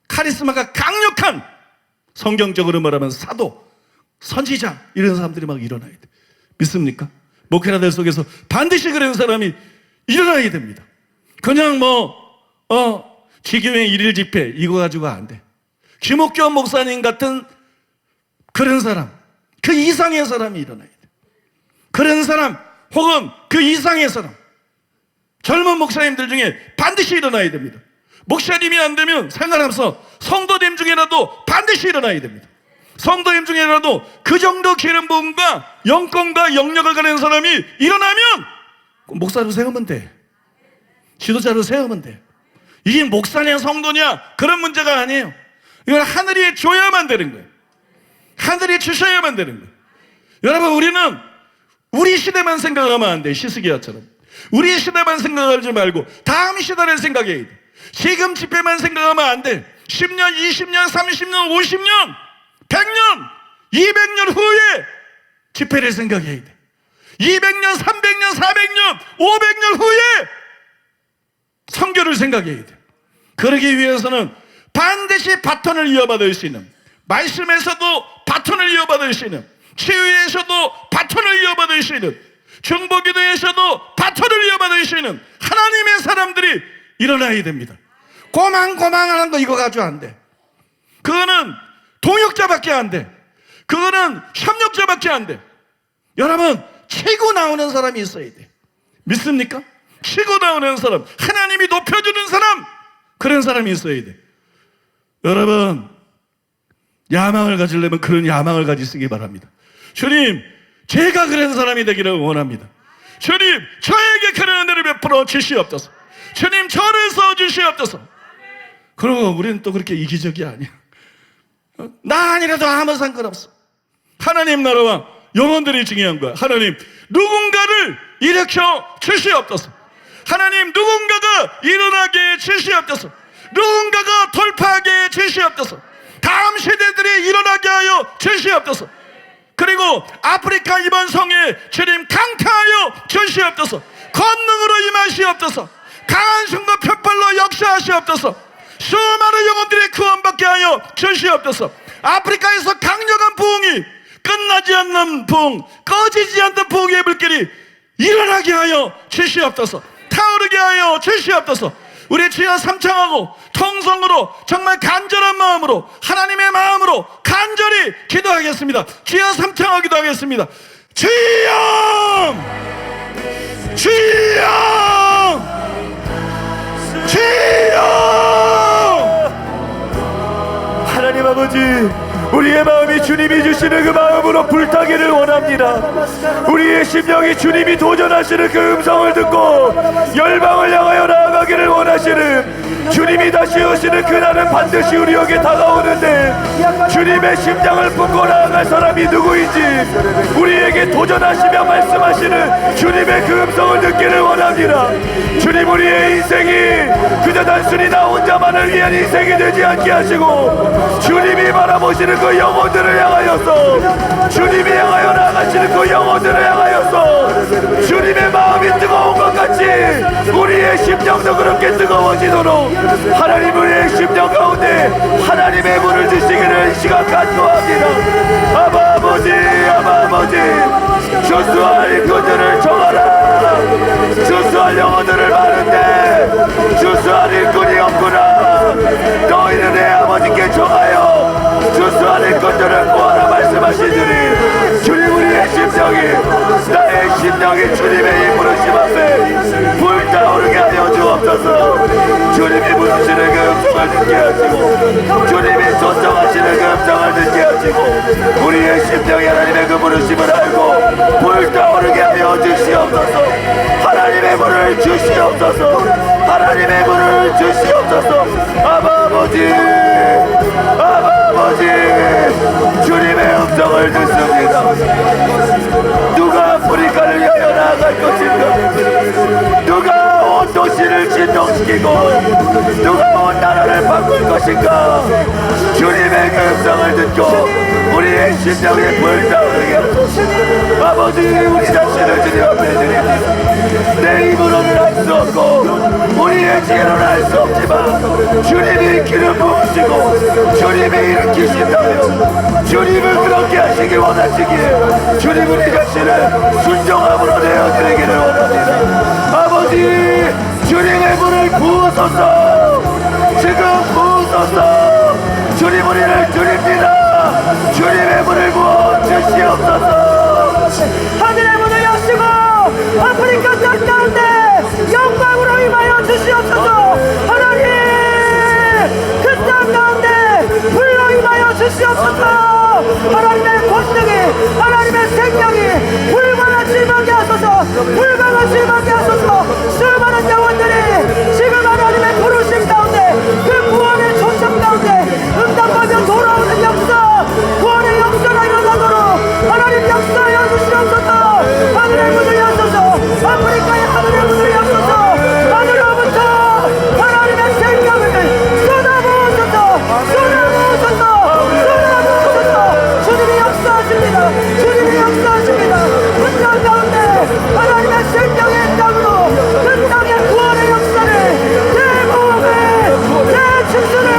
카리스마가 강력한, 성경적으로 말하면 사도, 선지자, 이런 사람들이 막 일어나야 돼. 믿습니까? 목회자들 속에서 반드시 그런 사람이 일어나야 됩니다. 그냥 지교회 일일 집회 이거 가지고 안 돼. 김옥경 목사님 같은 그런 사람, 그 이상의 사람이 일어나야 돼. 그런 사람 혹은 그 이상의 사람, 젊은 목사님들 중에 반드시 일어나야 됩니다. 목사님이 안 되면 상관없어. 성도님 중에라도 반드시 일어나야 됩니다. 성도님 중에라도 그 정도 기름 부음과 영권과 영역을 가진 사람이 일어나면 목사로 세우면 돼. 지도자로 세우면 돼. 이게 목사냐 성도냐 그런 문제가 아니에요. 이건 하늘이 줘야만 되는 거예요. 하늘이 주셔야만 되는 거예요. 여러분, 우리는 우리 시대만 생각하면 안 돼. 히스기야처럼 우리 시대만 생각하지 말고 다음 시대를 생각해야 돼. 지금 집회만 생각하면 안 돼. 10년, 20년, 30년, 50년, 100년, 200년 후에 집회를 생각해야 돼. 200년, 300년, 400년, 500년 후에 선교를 생각해야 돼. 그러기 위해서는 반드시 바톤을 이어받을 수 있는, 말씀에서도 바톤을 이어받을 수 있는, 치유에서도 바톤을 이어받을 수 있는, 중보기도에서도 바톤을 이어받을 수 있는 하나님의 사람들이 일어나야 됩니다. 고만고만하는 거 이거 가지고 안 돼. 그거는 동역자밖에 안 돼. 그거는 협력자밖에 안 돼. 여러분, 치고 나오는 사람이 있어야 돼. 믿습니까? 치고 나오는 사람, 하나님이 높여주는 사람, 그런 사람이 있어야 돼. 여러분, 야망을 가지려면 그런 야망을 가지시기 바랍니다. 주님, 제가 그런 사람이 되기를 원합니다. 주님, 저에게 그런 은혜를 베풀어 주시옵소서. 주님, 저를 써주시옵소서. 그리고 우리는 또 그렇게 이기적이 아니야. 나 아니라도 아무 상관없어. 하나님 나라와 영혼들이 중요한 거야. 하나님, 누군가를 일으켜 주시옵소서. 하나님, 누군가가 일어나게 주시옵소서. 누군가가 돌파하게 주시옵소서. 다음 세대들이 일어나게 하여 주시옵소서. 그리고 아프리카 이번 성에 주님 강타하여 주시옵소서. 권능으로 임하시옵소서. 강한 손과 푯발로 역사하시옵소서. 수많은 영혼들이 구원받게 하여 주시옵소서. 아프리카에서 강력한 부흥이, 끝나지 않는 부흥, 꺼지지 않는 부흥의 불길이 일어나게 하여 주시옵소서. 타오르게 하여 주시옵소서. 우리 주여 삼창하고 통성으로 정말 간절한 마음으로, 하나님의 마음으로 간절히 기도하겠습니다. 주여 삼창하기도 하겠습니다. 주여! 주여! 주여! 하나님 아버지, 우리의 마음이 주님이 주시는 그 마음으로 불타기를 원합니다. 우리의 심령이 주님이 도전하시는 그 음성을 듣고 열방을 향하여 나아가기를 원하시는, 주님이 다시 오시는 그날은 반드시 우리에게 다가오는데 주님의 심장을 품고 나아갈 사람이 누구인지 우리에게 도전하시며 말씀하시는 주님의 그 음성을 듣기를 원합니다. 주님, 우리의 인생이 그저 단순히 나 혼자만을 위한 인생이 되지 않게 하시고 주님이 바라보시는 그 영혼들을 향하여서, 주님이 향하여 나아가시는 그 영혼들을 향하여서 주님의 마음이 뜨거운 것 같이 우리의 심정도 그렇게 뜨거워지도록 하나님, 우리의 심정 가운데 하나님의 문을 주시기를 이 시간 간구합니다. 아버지, 아버지, 주수할 일꾼들을 정하라. 주수할 영혼들을 많은데 주수할 일꾼이 없구나. 너희는 내 아버지께 정하여 주수할 일꾼들을 구하라 말씀하시더니, 주님, 우리의 심정이, 나의 심정이 주님의 이 부르심 앞에 불타오르게 하여 주옵소서. 주님이 부르시는 그 음성을 음성을 듣게 하시고 주님이 초청하시는 그 음성을 듣게 하시고 우리의 심령이 하나님의 그 부르심을 알고 불타오르게 하여 주시옵소서. 하나님의 불을 주시옵소서. 하나님의 불을 주시옵소서. 아버지 아버지 주님의 음성을 듣습니다. 누가 아프리카를 위하여 나아갈 것인가? 누가 온 도시를 진동시키고 누가 온 나라를 바꿀 것인가? 주님의 그 음성을 듣고 우리의 심령이 불타오르게 하소서. 아버지 우리 자신을 주님 앞에 드립니다. 내 입으로는 할 수 없고 우리의 지혜로는 할 수 없지만 주님이 기름 부으시고 주님이 일으키신다면 주님을 그렇게 하시기 원하시기에 주님 우리 자신을 순종함으로 내어드리기를 원합니다. 아버지 주님의 불을 부으소서. 지금 부으소서. 주님 우리를 드립니다. 주님의 불을 부어 주시옵소서. 하늘의 문을 여시고 아프리카 땅 가운데 영광으로 임하여 주시옵소서. 하나님 그 땅 가운데 불로 임하여 주시옵소서. 하나님의 권능이 하나님의 생명이 불과같이 임하게 하소서. 불과같이 임하게 하소서. 수많은 영혼들이 지금 하나님의 부르심 가운데 그 구원의 초청 가운데 응답하며 돌아오는 역사 구원의 역사가 일어나도록 하나님 역사하여 주시옵소서. 하늘의 문을 여소서. 아프리카의 하늘의 문을 여소서. 하늘로부터 하나님의 생명을 쏟아부으소서. 쏟아부으소서. 쏟아부으소서. 주님이 역사하십니다. 주님이 역사하십니다. 그 땅 가운데 하나님의 생명의 땅으로 그 땅의 구원의 역사를 대모험을 대충수를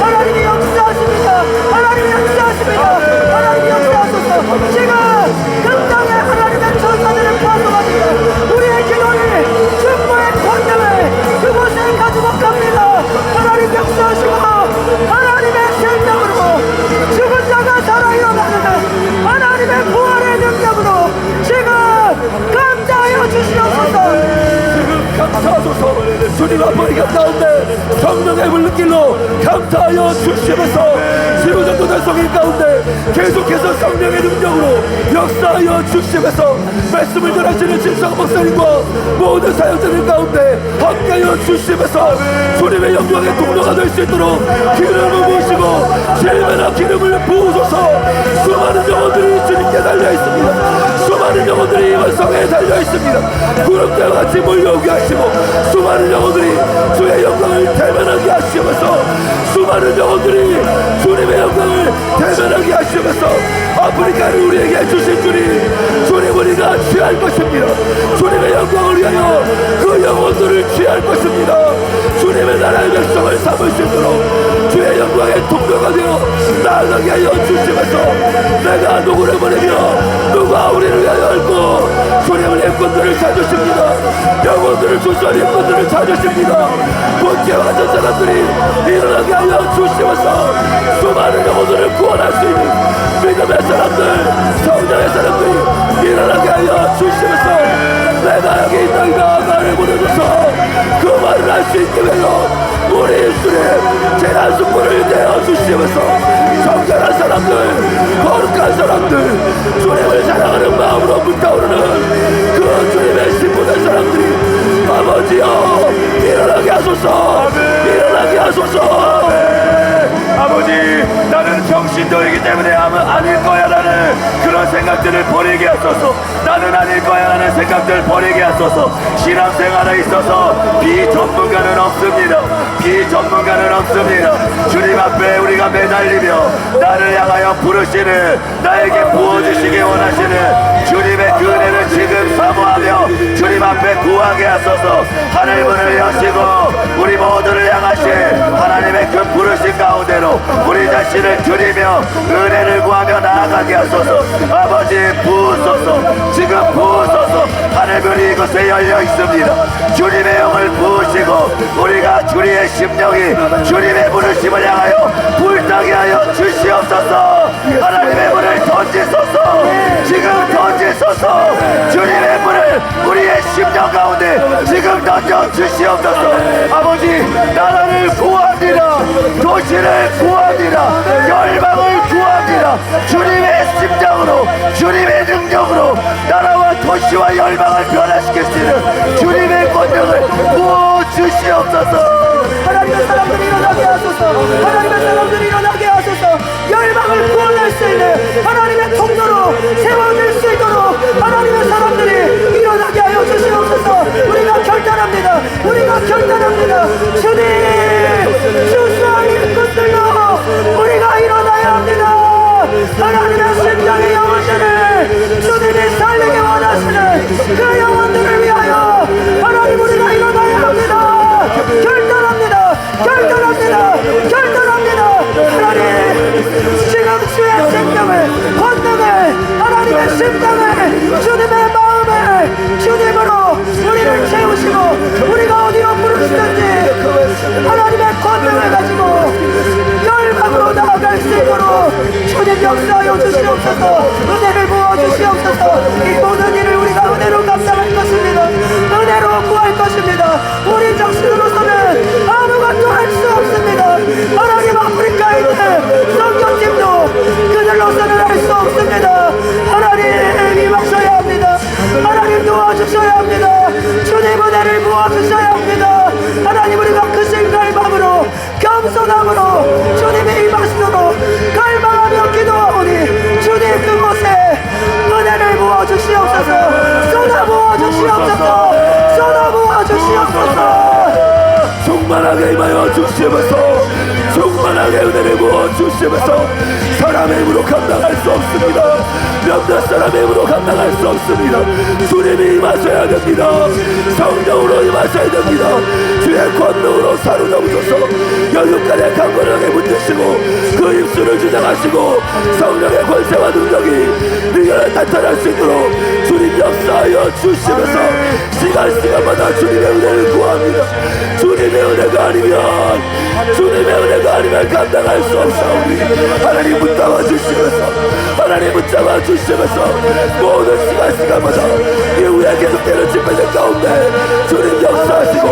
하나님이 역사하십니다. 하나님이 역사하십니다. 하나님이 역사하소서. 지금 그 땅에 하나님의 천사들을 파송하시고 우리의 기도를 중보의 권능을 그곳에 가지고 갑니다. 하나님 역사하시고 하나님의 생명으로 죽은 자가 살아 일어나는 하나님의 부활의 능력으로 지금 감사하여 주시옵소서. 지금 감사하소서. 주님 아프리카 가운데 성령의 물길로 감사하여 주시면서 지구전도 달성인 가운데 계속해서 성령의 능력으로 역사하여 주시면서 말씀을 전하시는 진성 목사님과 모든 사역자들 가운데 함께하여 주시면서 주님의 영광의 통로가 될 수 있도록 기름을 부으시고 실면한 기름을 부으소서. 수많은 영혼들이 주님께 달려있습니다. 수많은 영혼들이 이번 성에 달려있습니다. 구름대와 같이 몰려오게 하시고 수많은 영혼들이 주의 영광을 대면하게 하시면서 수많은 영혼들이 주님의 영광을 대면하게 하시면서 아프리카를 우리에게 주신 주님 우리가 취할 것입니다. 주님의 영광을 위하여 그 영혼들을 취할 것입니다. 주님의 나라의 백성을 삼을 수 있도록 주의 영광의 통로가 되어 나아가게 하여 주시면서 내가 누구를 보내며 누가 우리를 위하여 알고 주님은 일꾼들을 찾으십니다. 영혼들을 주시는 일꾼들을 찾으십니다. 본체 완전 사람들이 일어나게 하여 주시면서 수많은 영혼들을 구원할 수 있는 믿음의 사람들 성령의 사람들이 일어나게 하여 주시면서 내가 여기 있나이다 나를 보내줘서 그 말을 할 수 있게 하여 우리 예수님 제 한숨물을 내어주시면서 정결한 사람들 거룩한 사람들 주님을 사랑하는 마음으로 불타오르는 그 주님의 신부된 사람들이 아버지여 일어나게 하소서. 일어나게 하소서. 아버지 나는 병신도이기 때문에 아닐 거야 라는 그런 생각들을 버리게 하소서. 나는 아닐 거야 라는 생각들을 버리게 하소서. 신앙생활에 있어서 비전문가는 없습니다. 비전문가는 없습니다. 주님 앞에 우리가 매달리며 나를 향하여 부르시는 나에게 부어주시기 원하시는 주님의 그 은혜를 지금 사모하며 주님 앞에 구하게 하소서. 하늘 문을 여시고 우리 모두를 향하신 하나님의 그 부르신 가운데로 우리 자신을 드리며 은혜를 구하며 나아가게 하소서. 아버지 부으소서. 지금 부으소서. 하늘문이 이곳에 열려 있습니다. 주님의 영을 부으시고 우리가 주님의 심령이 주님의 부르심을 향하여 불타게 하여 주시옵소서. 하나님의 문을 던지소서. 지금 던지소서. 주님의 문을 우리의 심령 가운데 지금 던져 주시옵소서. 아버지 나라를 구합니다. 구합니다. 도시를 구합니다. 열방을 구합니다. 주님의 심장으로 주님의 능력으로 나라와 도시와 열방을 변화시킬 수 있는 주님의 권능을 부어주시옵소서. 하나님의 사람들이 일어나게 하소서. 하나님의 사람들이 일어나게 하소서. 열방을 구원할 수 있는 하나님의 통로로 세워질 수 있도록 하나님의 사람들이 일어나게 하여 주시옵소서. 우리가 결단합니다. 우리가 결단합니다. 주님, 주사님 것들로 우리가 일어나야 합니다. 하나님의 심장의 영혼들을 주님이 살리게 원하시는 그 영혼들을 위하여 하나님 우리가 일어나야 합니다. 결단합니다. 결단합니다. 결단합니다. 하나님 지금 주의 생명을 권능을 하나님의 심장을 주님의 마음을 주님으로 우리를 채우시고 우리가 어디로 부르시든지 하나님의 권능을 가지고 열방으로 나아갈 수 있도록 주님 역사하여 주시옵소서. 은혜를 부어주시옵소서. 이 모든 일을 우리가 은혜로 감당할 것입니다. 은혜로 구할 것입니다. 우리 정신으로서는 아무것도 할 수 없습니다. 하나님 아프리카에 있는 성경팀도 그들로서는 할 수 없습니다. 하나님 임하셔야 합니다. 하나님 도와주셔야 합니다. 주님 은혜를 부어주셔야 합니다. 하나님 우리가 크신 갈망으로 겸손함으로 주님의 임하시도록 갈망하며 기도하오니 주님 그곳에 은혜를 부어주시옵소서. 쏟아 부어주시옵소서. 쏟아 부어주시옵소서. 충만하게 임하여 주시면서 충만하게 은혜를 부어주시면서 사람의 힘으로 감당할 수 없습니다. 몇몇 사람의 힘으로 감당할 수 없습니다. 주님이 임하셔야 됩니다. 성령으로 임하셔야 됩니다. 주의 권능으로 사로잡으셔서 열육간의 강건하게 붙드시고 그 입술을 주장하시고 성령의 권세와 능력이 미련을 나타날 수 있도록 주님 역사하여 주시면서 시간마다 주님의 은혜를 구합니다. 주님의 은혜가 아니면 감당할 수 없사오니 하나님 붙잡아 주시면서 하나님 붙잡아 주시면서 모든 시간마다 이후에 계속되는 집회들 가운데 주님 역사하시고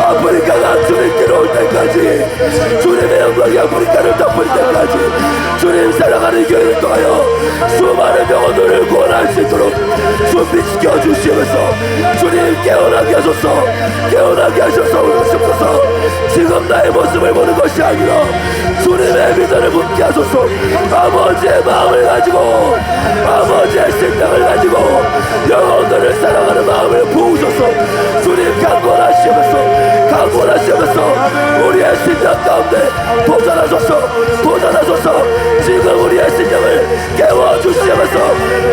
아프리카가 주님께로 올 때까지 주님의 영광이 아프리카를 덮을 때까지 주님 사랑하는 교회를 통하여 수많은 영혼들을 구원할 수 있도록 준비시켜 주시면서 주님 깨어나게 하셔서 오시옵소서. 지금 나의 모습을 보는 것이 아니라 주님의 믿음을 붙게 하소서. 아버지의 마음을 가지고 아버지의 심장을 가지고 영혼들을 사랑하는 마음을 부으셔서 주님 강권하시면서 우리의 심장 가운데 도전하소서. 지금 우리의 심장을 깨워주시면서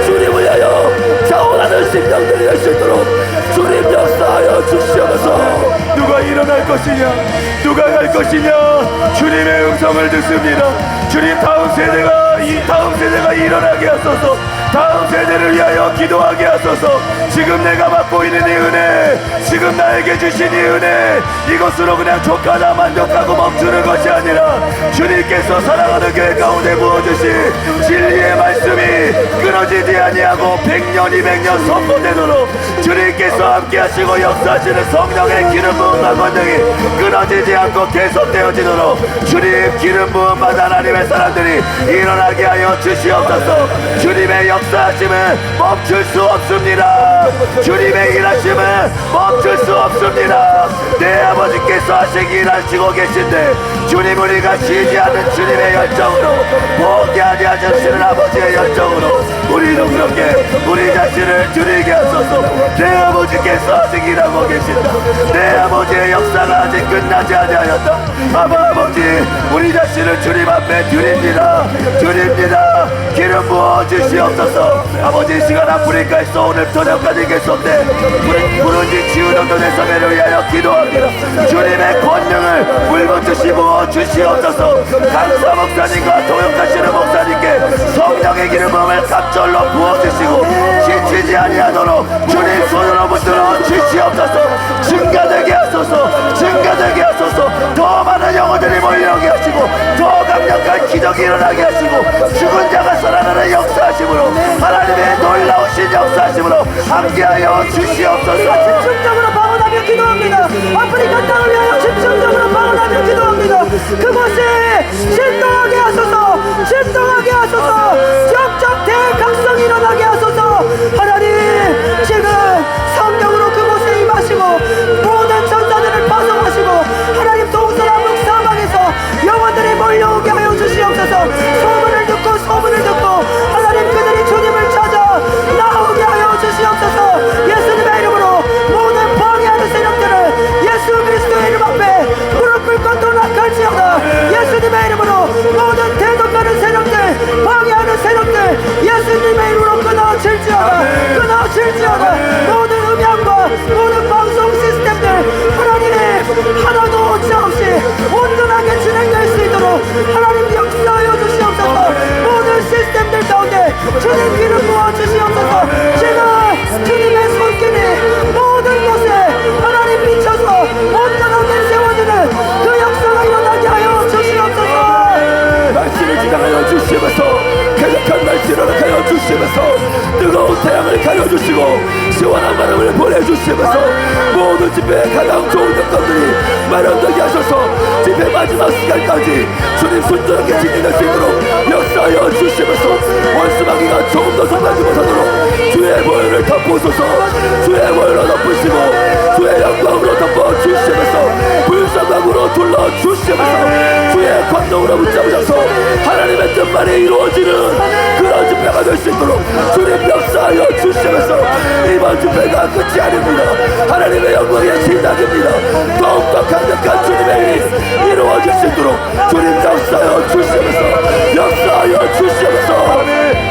주님을 위하여 자원하는 심장들이 될 수 있도록 주님 역사하여 주시면서 누가 일어날 것이냐 누가 갈 것이냐 주님의 음성을 듣습니다. 주님 다음 세대가 일어나게 하소서. 다음 세대를 위하여 기도하게 하소서. 지금 내가 받고 있는 이 은혜 지금 나에게 주신 이 은혜 이것으로 그냥 족하다 만족하고 멈추는 것이 아니라 주님께서 사랑하는 교회 가운데 부어주신 진리의 말씀이 끊어지지 아니하고 100년 200년 선포되도록 주님께서 함께 하시고 역사하시는 성령의 기름 부음과 권능이 끊어지지 않고 계속되어지도록 주님 기름 부음 받아 하나님의 사람들이 일어나게 하여 주시옵소서. 주님의 역사하심은 멈출 수 없습니다. 주님의 일하심은 멈출 수 없습니다. 내 아버지께서 하시기 일하시고 계신데 주님 우리가 쉬지 않은 주님의 열정으로 포기하지 않으시는 아버지의 열정으로 우리도 그렇게 우리 자신을 드리게 하소서. 내 아버지께서 하시기 일하고 계신다. 내 아버지의 역사가 아직 끝나지 아니하였다. 아버지 우리 자신을 주님 앞에 드립니다. 기름 부어 주시옵소서. 아버지 이 시간 아프리카에서 오늘 저녁까지 계속돼 부르지 치유전도대 성회를 위하여 기도합니다. 주님의 권능을 물붓듯이 부어 주시옵소서. 강사 목사님과 도역하시는 목사님께 성령의 기름 부음을 갑절로 부어 주시고 지치지 아니하도록 주님 손으로 붙들어 주시옵소서. 증가되게 하소서. 더 많은 영혼들이 몰려오게 하시고 더 강력한 기적이 일어나게 하시고 죽은 자가 살아나는 역사하심으로 하나님의 놀라우신 역사하심으로 함께하여 주시옵소서. 집중적으로 방언하며 기도합니다. 아프리카 땅을 위하여 집중적으로 방언하며 기도합니다. 그 하나님 역사하여 주시옵소서. 모든 시스템들 가운데 주님 기름 부어 주시옵소서. 제가 주님의 손길이 모든 곳에 하나님 비춰서 온전하게 세워지는 그 역사가 일어나게 하여 주시옵소서. 날씨를 지나가여 주시면서 쾌적한 날씨를 가여 주시면서 뜨거운 태양을 가려주시고 시원한 바람을 보내주시면서 모든 집회에 가장 좋은 여건들이 마련되게 하셔서 집회 마지막 시간까지 주님 순조롭게 지키는 수 있도록 역사하여 주시면서 원수마귀가 조금 더 성하지 못하도록 주의 보혈을 덮으소서. 주의 보혈로 덮으시고 주의 영광으로 덮어주시면서 불쌍함으로 둘러주시면서 주의 권능으로 붙잡으셔서 하나님의 뜻만이 이루어지는 그런 집회가 될 수 있도록 주님 역사하여 주시면서 이번 집회가 끝이 아닙니다. 하나님의 영광의 시작입니다. 더욱더 강력한 주님의 일이 이루어질 수 있도록 주님 역사하여 주시면서 역사하여 주시면서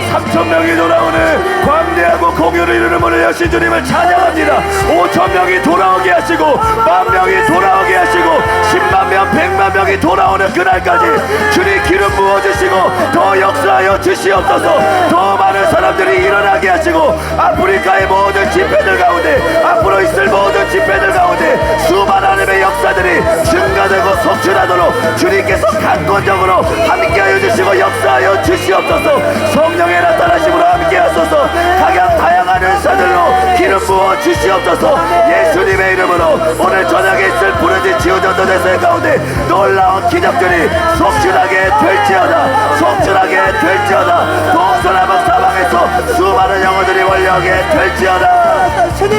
3,000명이 돌아오는 광대하고 공유를 이루는 문을 여신 주님을 찬양합니다. 5,000명이 돌아오게 하시고 10,000명이 돌아오게 하시고 10만 명, 100만 명이 돌아오는 그날까지 주님 기름 부어주시고 더 역사하여 주시옵소서. 더 많은 사람들이 일어나게 하시고 아프리카의 모든 집회들 가운데 앞으로 있을 모든 집회들 가운데 수많은 하나님의 역사들이 증가되고 속출하도록 주님께서 강권적으로 함께하여 주시고 역사하여 주시옵소서. 성령의 나타나심으로 함께하소서. 각양 다양한 은사들로 기름 부어 주시옵소서. 예수님의 이름으로 오늘 저녁에 있을 부르짖 치유전도 대회 가운데 놀라운 기적들이 속출하게 될지어다. 속출하게 될지어다. 동서남북 사방에서 수많은 영혼들이 몰려오게 될지어다. 주님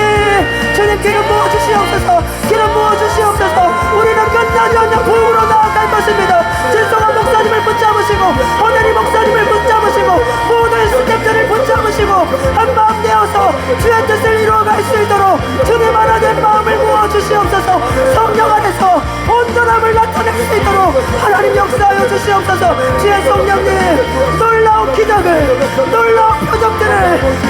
기름 부어 주시옵소서. 기름 부어 주시옵소서. 우리는 끝나지 않는 부흥으로 나아갈 것입니다. 진성한 목사님을 붙잡으시고 오늘이 목사님을 붙잡으시고 모든 스태프들을 붙잡으시고 한마음 되어서 주의 뜻을 이루어갈 수 있도록 주님 하나님 마음을 부어 주시옵소서. 성령 안에서 온전함을 나타낼 수 있도록 하나님 역사하여 주시옵소서. 주의 성령님 놀라운 기적을 놀라운 표적들을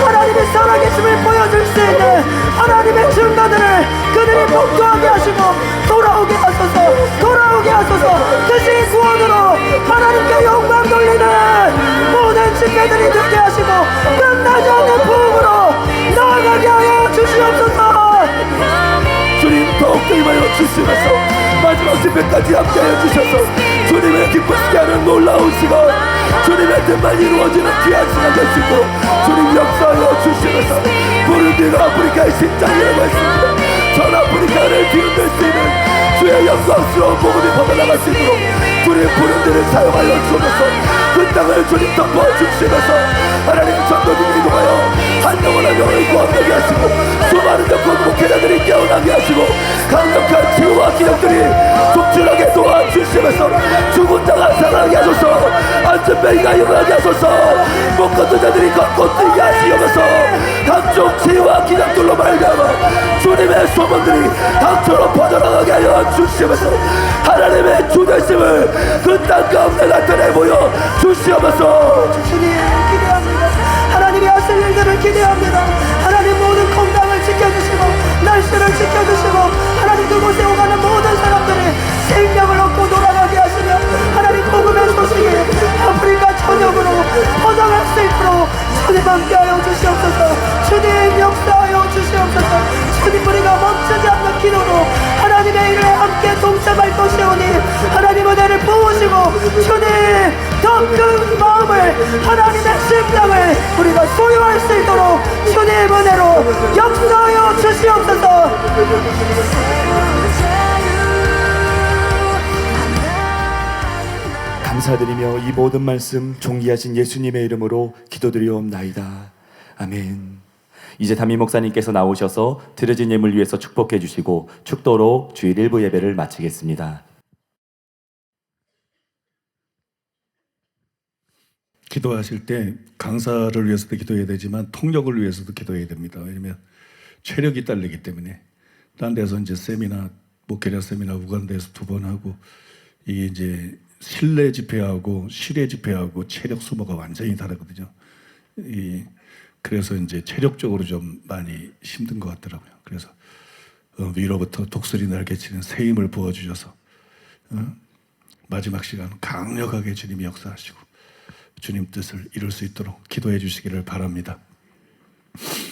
하나님의 살아계심을 보여줄 수 있는 하나님의 증거들을 그들이 복도하게 하시고 돌아오게 하소서. 돌아오게 하소서. 그시 구원으로 하나님께 영광 돌리는 모든 집회들이 되게 하시고 끝나지 않는 부흥으로 나아가게 하여 주시옵소서. 주님 더욱더 임하여 주시면서 마지막 집회까지 함께하여 주셔서 주님의 기쁘시게 하는 놀라운 시간 주님의 뜻만 이루어지는 귀한 시간 될 수 있도록 주님 역사하여 주시면서 부르디가 아프리카의 심장이라고 했습니다. 전 아프리카를 뒤흔들 수 있는 주의 영광스러운 복음이 퍼져나갈 수 있도록 주님 부르디를 사용하여 주셔서 그 땅을 주님 덮어주시면서 하나님 전도진이 이동하여 한 영혼한 영혼을 구원하게 하시고 수많은 영혼 목회자들이 깨어나게 하시고 강력한 치유와 기적들이 속출하게 도와주시면서 죽은 자가 살아나게 하소서. 안전벨기가 일어나게 하소서. 못 걷는 자들이 걷고 뛰게 하시면서 각종 치유와 기적들로 말미암아 주님의 소문들이 당초로 퍼져나가게 하여 주시면서 하나님의 주대심을 그 땅 가운데 나타내 보여 주시면서 주님 기대합니다. 하나님이 하실 일들을 기대합니다. 하나님 모든 건강을 지켜주시고 날씨를 지켜주시고 하나님 그곳에 오가는 모든 사람들이 생명을 얻고 돌아가게 하시며 하나님 복음의 소식이 아프리카 전역으로 퍼져갈 수 있도록 주님 함께하여 주시옵소서. 주님 역사하여 주시옵소서. 주님 우리가 멈추지 않는 기도로 하나님의 일에 함께 동참할 것이오니 하나님 은혜를 부으시고 주님 더 큰 마음을 하나님의 심장을 우리가 소유할 수 있도록 주님 은혜로 역사하여 주시옵소서. 감사드리며 이 모든 말씀 존귀하신 예수님의 이름으로 기도드리옵나이다. 아멘. 이제 담임 목사님께서 나오셔서 드려진 예물 위해서 축복해 주시고 축도로 주일 1부 예배를 마치겠습니다. 기도하실 때 강사를 위해서도 기도해야 되지만 통역을 위해서도 기도해야 됩니다. 왜냐하면 체력이 딸리기 때문에 딴 데서 이제 세미나 목회자 세미나 우간다에서 2번 하고 이게 이제 실내 집회하고 실외 집회하고 체력 소모가 완전히 다르거든요. 그래서 이제 체력적으로 좀 많이 힘든 것 같더라고요. 그래서 위로부터 독수리 날개치는 새 힘을 부어주셔서 마지막 시간 강력하게 주님이 역사하시고 주님 뜻을 이룰 수 있도록 기도해 주시기를 바랍니다.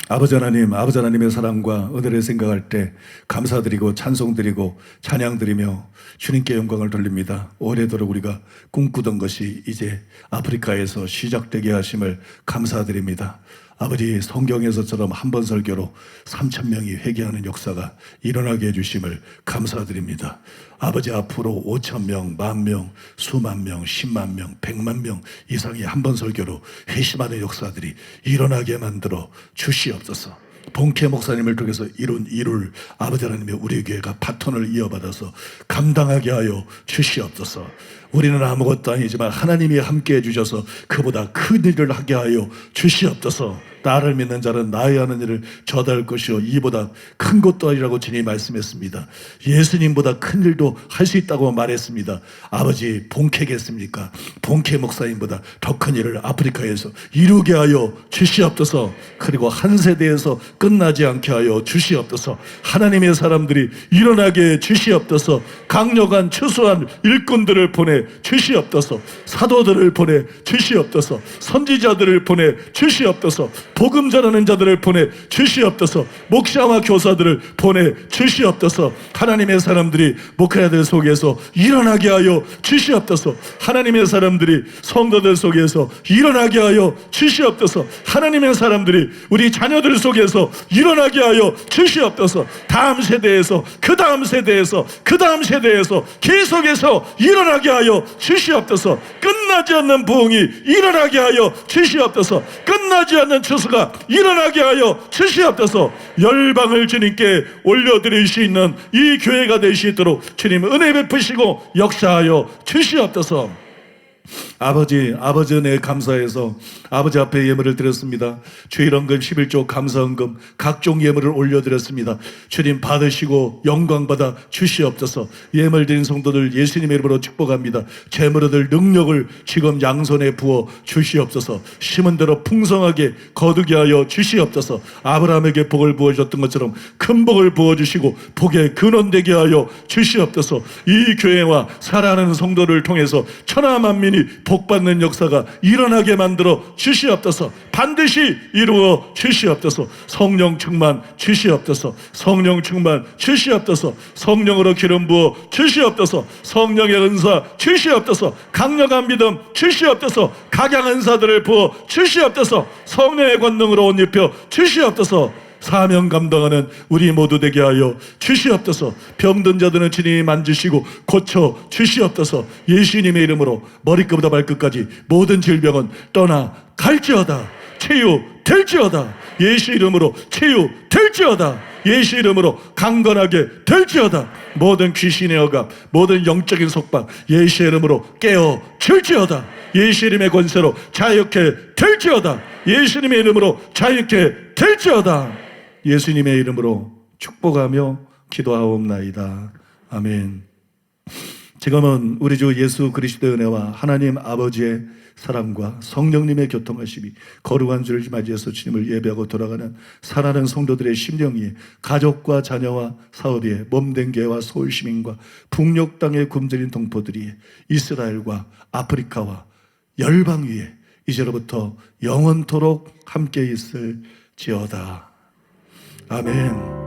아버지 하나님, 아버지 하나님의 사랑과 은혜를 생각할 때 감사드리고 찬송드리고 찬양드리며 주님께 영광을 돌립니다. 오래도록 우리가 꿈꾸던 것이 이제 아프리카에서 시작되게 하심을 감사드립니다. 아버지, 성경에서처럼 한 번 설교로 3,000명이 회개하는 역사가 일어나게 해주심을 감사드립니다. 아버지, 앞으로 5,000명, 10,000명, 수만 명, 10만 명, 100만 명 이상이 한 번 설교로 회심하는 역사들이 일어나게 만들어 주시옵소서. 본캐 목사님을 통해서 이룰 아버지 하나님의 우리 교회가 바톤을 이어받아서 감당하게 하여 주시옵소서. 우리는 아무것도 아니지만 하나님이 함께해 주셔서 그보다 큰 일을 하게 하여 주시옵소서. 나를 믿는 자는 나의 하는 일을 저달 것이요 이보다 큰 것도 아니라고 주님이 말씀했습니다. 예수님보다 큰 일도 할 수 있다고 말했습니다. 아버지, 본캐겠습니까? 본캐 목사님보다 더 큰 일을 아프리카에서 이루게 하여 주시옵소서. 그리고 한 세대에서 끝나지 않게 하여 주시옵소서. 하나님의 사람들이 일어나게 주시옵소서. 강력한 추수한 일꾼들을 보내 주시옵소서. 사도들을 보내 주시옵소서. 선지자들을 보내 주시옵소서. 복음 전하는 자들을 보내 주시옵소서. 목사와 교사들을 보내 주시옵소서. 하나님의 사람들이 목회자들 속에서 일어나게 하여 주시옵소서. 하나님의 사람들이 성도들 속에서 일어나게 하여 주시옵소서. 하나님의 사람들이 우리 자녀들 속에서 일어나게 하여 주시옵소서. 다음 세대에서 그 다음 세대에서 그 다음 세대에서 계속해서 일어나게 하여 주시옵소서. 끝나지 않는 부흥이 일어나게 하여 주시옵소서. 끝나지 않는 추수가 일어나게 하여 주시옵소서. 열방을 주님께 올려드릴 수 있는 이 교회가 될 수 있도록 주님 은혜 베푸시고 역사하여 주시옵소서. 아버지 은혜에 감사해서 아버지 앞에 예물을 드렸습니다. 주일헌금 11조 감사헌금 각종 예물을 올려드렸습니다. 주님 받으시고 영광받아 주시옵소서. 예물 드린 성도들 예수님의 이름으로 축복합니다. 재물 얻을 능력을 지금 양손에 부어 주시옵소서. 심은 대로 풍성하게 거두게 하여 주시옵소서. 아브라함에게 복을 부어주셨던 것처럼 큰 복을 부어주시고 복의 근원되게 하여 주시옵소서. 이 교회와 사랑하는 성도를 통해서 천하 만민이 복받는 역사가 일어나게 만들어 주시옵소서. 반드시 이루어 주시옵소서. 성령 충만 주시옵소서. 성령 충만 주시옵소서. 성령으로 기름 부어 주시옵소서. 성령의 은사 주시옵소서. 강력한 믿음 주시옵소서. 각양 은사들을 부어 주시옵소서. 성령의 권능으로 옷 입혀 주시옵소서. 사명 감당하는 우리 모두 되게 하여 주시옵소서. 병든 자들은 주님이 만지시고 고쳐 주시옵소서. 예수님의 이름으로 머리끝부터 발끝까지 모든 질병은 떠나 갈지어다. 치유될지어다. 예수 이름으로 치유될지어다. 예수 이름으로 강건하게 될지어다. 모든 귀신의 억압, 모든 영적인 속박 예수 이름으로 깨어질지어다. 예수 이름의 권세로 자유케 될지어다. 예수님의 이름으로 자유케 될지어다. 예수님의 이름으로 축복하며 기도하옵나이다. 아멘. 지금은 우리 주 예수 그리스도의 은혜와 하나님 아버지의 사랑과 성령님의 교통하심이 거룩한 주를 맞이해서 주님을 예배하고 돌아가는 사랑하는 성도들의 심령 위에 가족과 자녀와 사업 위에 몸된 교회와 서울 시민과 북녘 땅에 굶주린 동포들이 이스라엘과 아프리카와 열방 위에 이제로부터 영원토록 함께 있을지어다. 아멘.